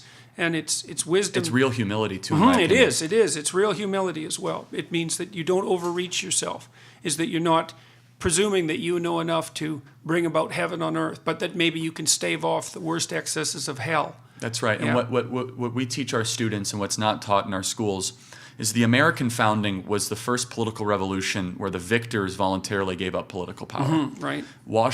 Speaker 1: wisdom.
Speaker 2: It's real humility too.
Speaker 1: It is. It's real humility as well. It means that you don't overreach yourself. Is that you're not presuming that you know enough to bring about heaven on earth, but that maybe you can stave off the worst excesses of hell.
Speaker 2: That's right.
Speaker 1: Yeah.
Speaker 2: And what we teach our students and what's not taught in our schools is the American founding was the first political revolution where the victors voluntarily gave up political power.
Speaker 1: Mm-hmm, right.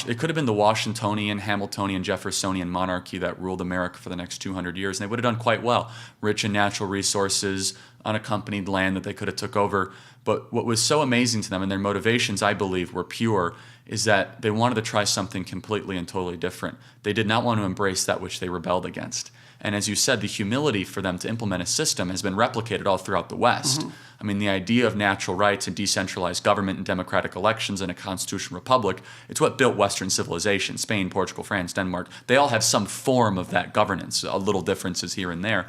Speaker 2: It could have been the Washingtonian, Hamiltonian, Jeffersonian monarchy that ruled America for the next 200 years, and they would have done quite well. Rich in natural resources, unaccompanied land that they could have took over. But what was so amazing to them, and their motivations, I believe, were pure, is that they wanted to try something completely and totally different. They did not want to embrace that which they rebelled against. And as you said, the humility for them to implement a system has been replicated all throughout the West. Mm-hmm. I mean, the idea of natural rights and decentralized government and democratic elections and a constitutional republic, it's what built Western civilization. Spain, Portugal, France, Denmark, they all have some form of that governance, little differences here and there.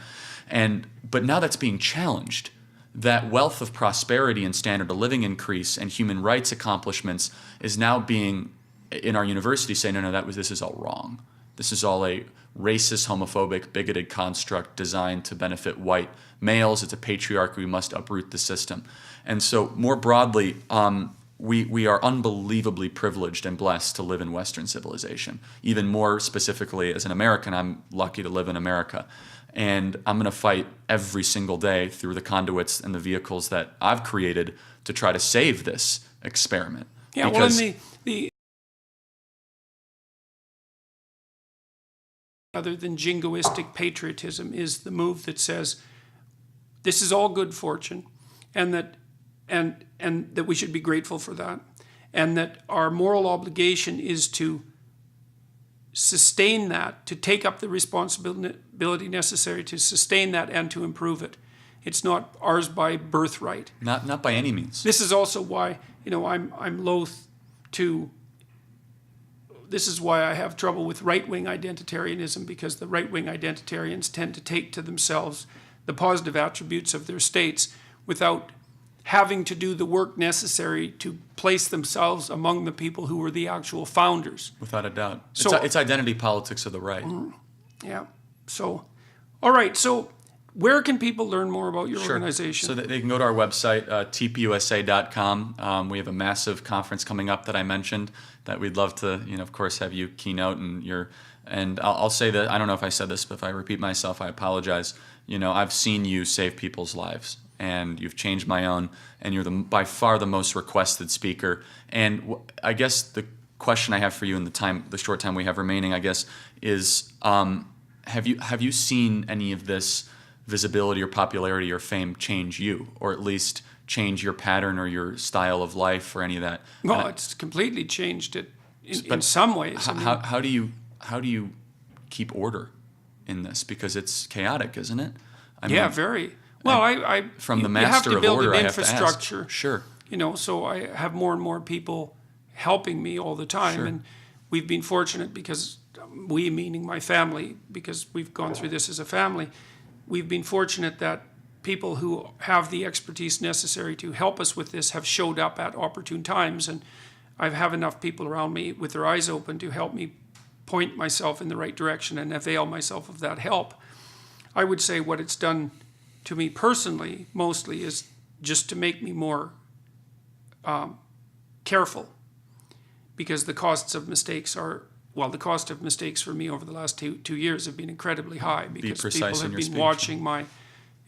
Speaker 2: But now that's being challenged. That wealth of prosperity and standard of living increase and human rights accomplishments is now being, in our university, saying, no, this is all wrong. This is all a racist, homophobic, bigoted construct designed to benefit white males. It's a patriarchy. We must uproot the system. And so more broadly, we are unbelievably privileged and blessed to live in Western civilization. Even more specifically, as an American, I'm lucky to live in America. And I'm going to fight every single day through the conduits and the vehicles that I've created to try to save this experiment.
Speaker 1: Yeah, well, and the other than jingoistic patriotism is the move that says this is all good fortune, and that we should be grateful for that, and that our moral obligation is to sustain that, to take up the responsibility necessary to sustain that and to improve it. It's not ours by birthright.
Speaker 2: Not by any means.
Speaker 1: This is also why, I'm loath to. This is why I have trouble with right-wing identitarianism, because the right-wing identitarians tend to take to themselves the positive attributes of their states without having to do the work necessary to place themselves among the people who were the actual founders.
Speaker 2: Without a doubt.
Speaker 1: So,
Speaker 2: it's identity politics of the right.
Speaker 1: Yeah. So, all right. So, where can people learn more about your organization?
Speaker 2: So they can go to our website, tpusa.com. We have a massive conference coming up that I mentioned that we'd love to, of course, have you keynote and I'll say that, I don't know if I said this, but if I repeat myself, I apologize. I've seen you save people's lives, and you've changed my own, and you're by far the most requested speaker. And I guess the question I have for you in the short time we have remaining, I guess, is have you seen any of this visibility or popularity or fame change you, or at least change your pattern or your style of life or any of that?
Speaker 1: No, it's completely changed it in some ways.
Speaker 2: How do you keep order in this? Because it's chaotic, isn't it?
Speaker 1: Very. Well,
Speaker 2: from the master of order, I have to ask.
Speaker 1: You have to build an infrastructure.
Speaker 2: Sure.
Speaker 1: So I have more and more people helping me all the time,
Speaker 2: Sure.
Speaker 1: and we've been fortunate because we, meaning my family, because we've gone through this as a family, we've been fortunate that people who have the expertise necessary to help us with this have showed up at opportune times, and I have enough people around me with their eyes open to help me point myself in the right direction and avail myself of that help. I would say what it's done to me personally mostly is just to make me more careful, because the costs of mistakes the cost of mistakes for me over the last two years have been incredibly high, because people have been watching my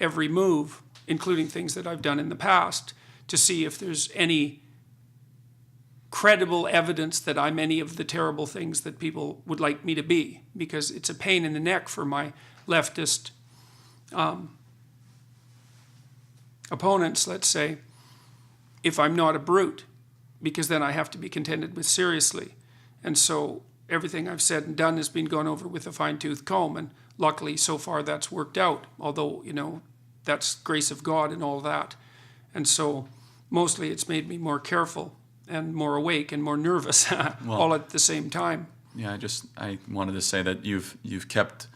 Speaker 1: every move, including things that I've done in the past, to see if there's any credible evidence that I'm any of the terrible things that people would like me to be, because it's a pain in the neck for my leftist opponents, let's say, if I'm not a brute, because then I have to be contended with seriously. And so everything I've said and done has been gone over with a fine-tooth comb, and luckily so far that's worked out, although, that's grace of God and all that. And so mostly it's made me more careful and more awake and more nervous all at the same time.
Speaker 2: Yeah, I wanted to say that you've kept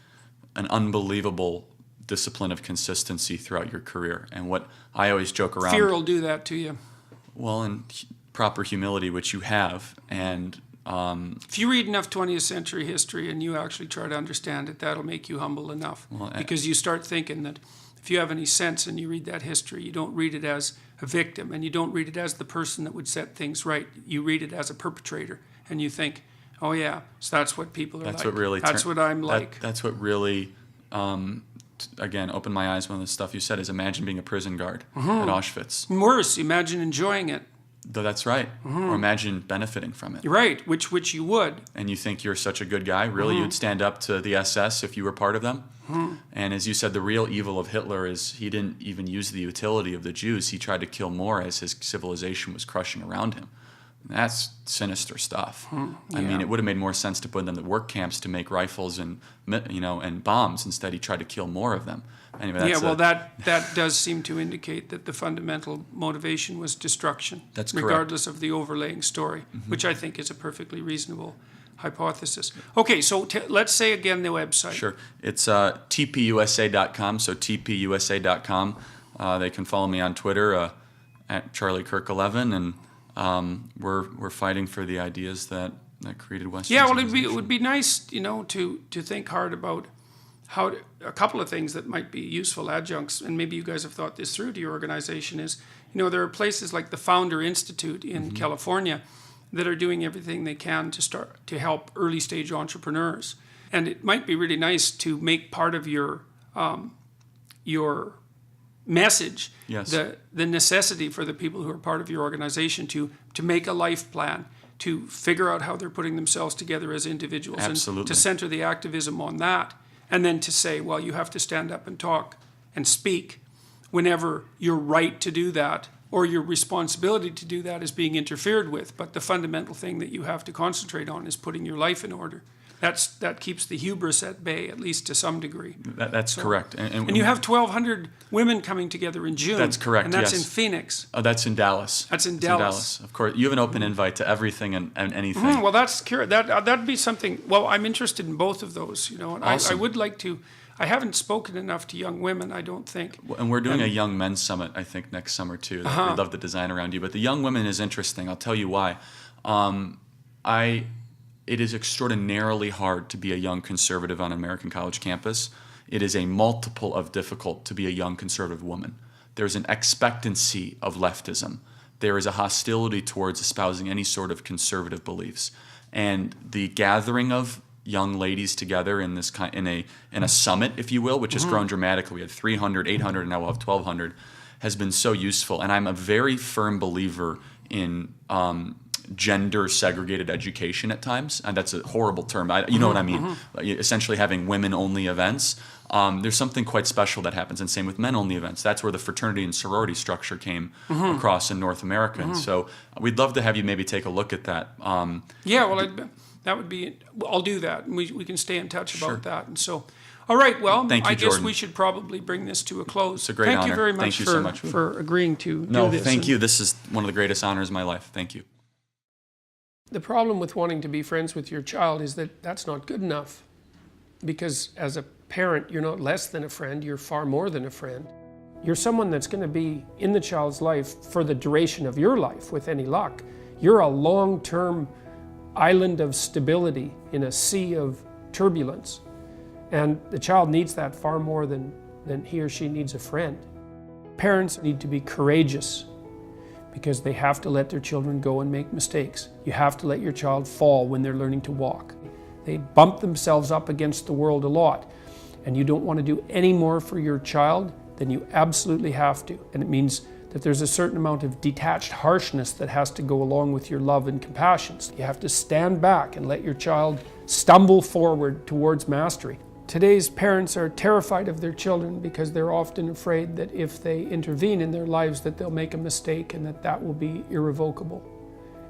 Speaker 2: an unbelievable discipline of consistency throughout your career. And what I always joke around...
Speaker 1: Fear will do that to you.
Speaker 2: Well, and proper humility, which you have, and...
Speaker 1: if you read enough 20th century history and you actually try to understand it, that'll make you humble enough. Because you start thinking that if you have any sense and you read that history, you don't read it as a victim, and you don't read it as the person that would set things right. You read it as a perpetrator, and you think, oh yeah, so that's what people are like. That's what I'm like.
Speaker 2: That's what really, again, opened my eyes. One of the stuff you said is, imagine being a prison guard at Auschwitz.
Speaker 1: And worse, imagine enjoying it.
Speaker 2: Though that's right. Or imagine benefiting from it.
Speaker 1: Right, which you would.
Speaker 2: And you think you're such a good guy. Really, you'd stand up to the SS if you were part of them. And as you said, the real evil of Hitler is he didn't even use the utility of the Jews. He tried to kill more as his civilization was crushing around him. That's sinister stuff. I mean, it would have made more sense to put them in the work camps to make rifles and bombs. Instead, he tried to kill more of them. Anyway,
Speaker 1: that does seem to indicate that the fundamental motivation was destruction.
Speaker 2: That's correct.
Speaker 1: Regardless of the overlaying story, which I think is a perfectly reasonable hypothesis. Okay, so let's say again the website.
Speaker 2: Sure. It's tpusa.com, so tpusa.com. They can follow me on Twitter at CharlieKirk11, and we're fighting for the ideas that created Western civilization.
Speaker 1: It would be nice, to think hard about a couple of things that might be useful adjuncts, and maybe you guys have thought this through to your organization, is, there are places like the Founder Institute in California that are doing everything they can to help early stage entrepreneurs. And it might be really nice to make part of your message,
Speaker 2: yes,
Speaker 1: the necessity for the people who are part of your organization to make a life plan, to figure out how they're putting themselves together as individuals.
Speaker 2: Absolutely.
Speaker 1: And to center the activism on that. And then to say, well, you have to stand up and talk and speak whenever your right to do that or your responsibility to do that is being interfered with. But the fundamental thing that you have to concentrate on is putting your life in order. That keeps the hubris at bay, at least to some degree.
Speaker 2: That's correct.
Speaker 1: And you have 1,200 women coming together in June.
Speaker 2: That's correct,
Speaker 1: And that's
Speaker 2: yes.
Speaker 1: in Phoenix.
Speaker 2: Oh, that's in Dallas.
Speaker 1: That's in
Speaker 2: It's
Speaker 1: Dallas.
Speaker 2: Of course, you have an open invite to everything and anything.
Speaker 1: Well, that'd be something. Well, I'm interested in both of those. And
Speaker 2: Awesome.
Speaker 1: I would like to. I haven't spoken enough to young women, I don't think.
Speaker 2: And we're doing a young men's summit, I think, next summer too. We'd love to design around you. But the young women is interesting. I'll tell you why. It is extraordinarily hard to be a young conservative on an American college campus. It is a multiple of difficult to be a young conservative woman. There's an expectancy of leftism. There is a hostility towards espousing any sort of conservative beliefs. And the gathering of young ladies together in this in a summit, if you will, which has grown dramatically. We had 300, 800, and now we'll have 1,200, has been so useful. And I'm a very firm believer in gender segregated education at times, and that's a horrible term. You know what I mean? Essentially having women only events. There's something quite special that happens, and same with men only events. That's where the fraternity and sorority structure came across in North America. And so we'd love to have you maybe take a look at that.
Speaker 1: Yeah, well, that would be. I'll do that, and we can stay in touch about that. And so, all right. Well,
Speaker 2: Thank you,
Speaker 1: I guess
Speaker 2: Jordan.
Speaker 1: we should probably bring this to a close.
Speaker 2: It's a great
Speaker 1: Thank
Speaker 2: honor.
Speaker 1: you very much,
Speaker 2: Thank you so much.
Speaker 1: for agreeing to
Speaker 2: No,
Speaker 1: do this.
Speaker 2: thank you. This is one of the greatest honors of my life. Thank you.
Speaker 1: The problem with wanting to be friends with your child is that that's not good enough, because as a parent, you're not less than a friend. You're far more than a friend. You're someone that's going to be in the child's life for the duration of your life, with any luck. You're a long-term island of stability in a sea of turbulence. And the child needs that far more than he or she needs a friend. Parents need to be courageous, because they have to let their children go and make mistakes. You have to let your child fall when they're learning to walk. They bump themselves up against the world a lot, and you don't want to do any more for your child than you absolutely have to. And it means that there's a certain amount of detached harshness that has to go along with your love and compassion. So you have to stand back and let your child stumble forward towards mastery. Today's parents are terrified of their children because they're often afraid that if they intervene in their lives that they'll make a mistake and that will be irrevocable.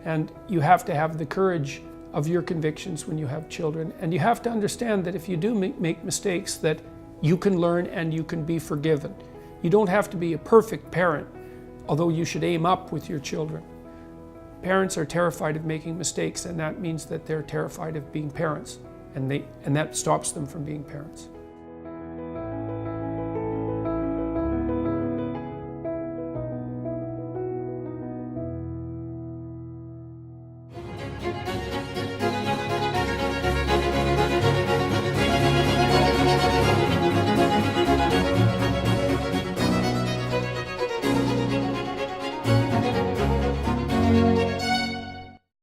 Speaker 1: And you have to have the courage of your convictions when you have children. And you have to understand that if you do make mistakes, that you can learn and you can be forgiven. You don't have to be a perfect parent, although you should aim up with your children. Parents are terrified of making mistakes, and that means that they're terrified of being parents. And that stops them from being parents.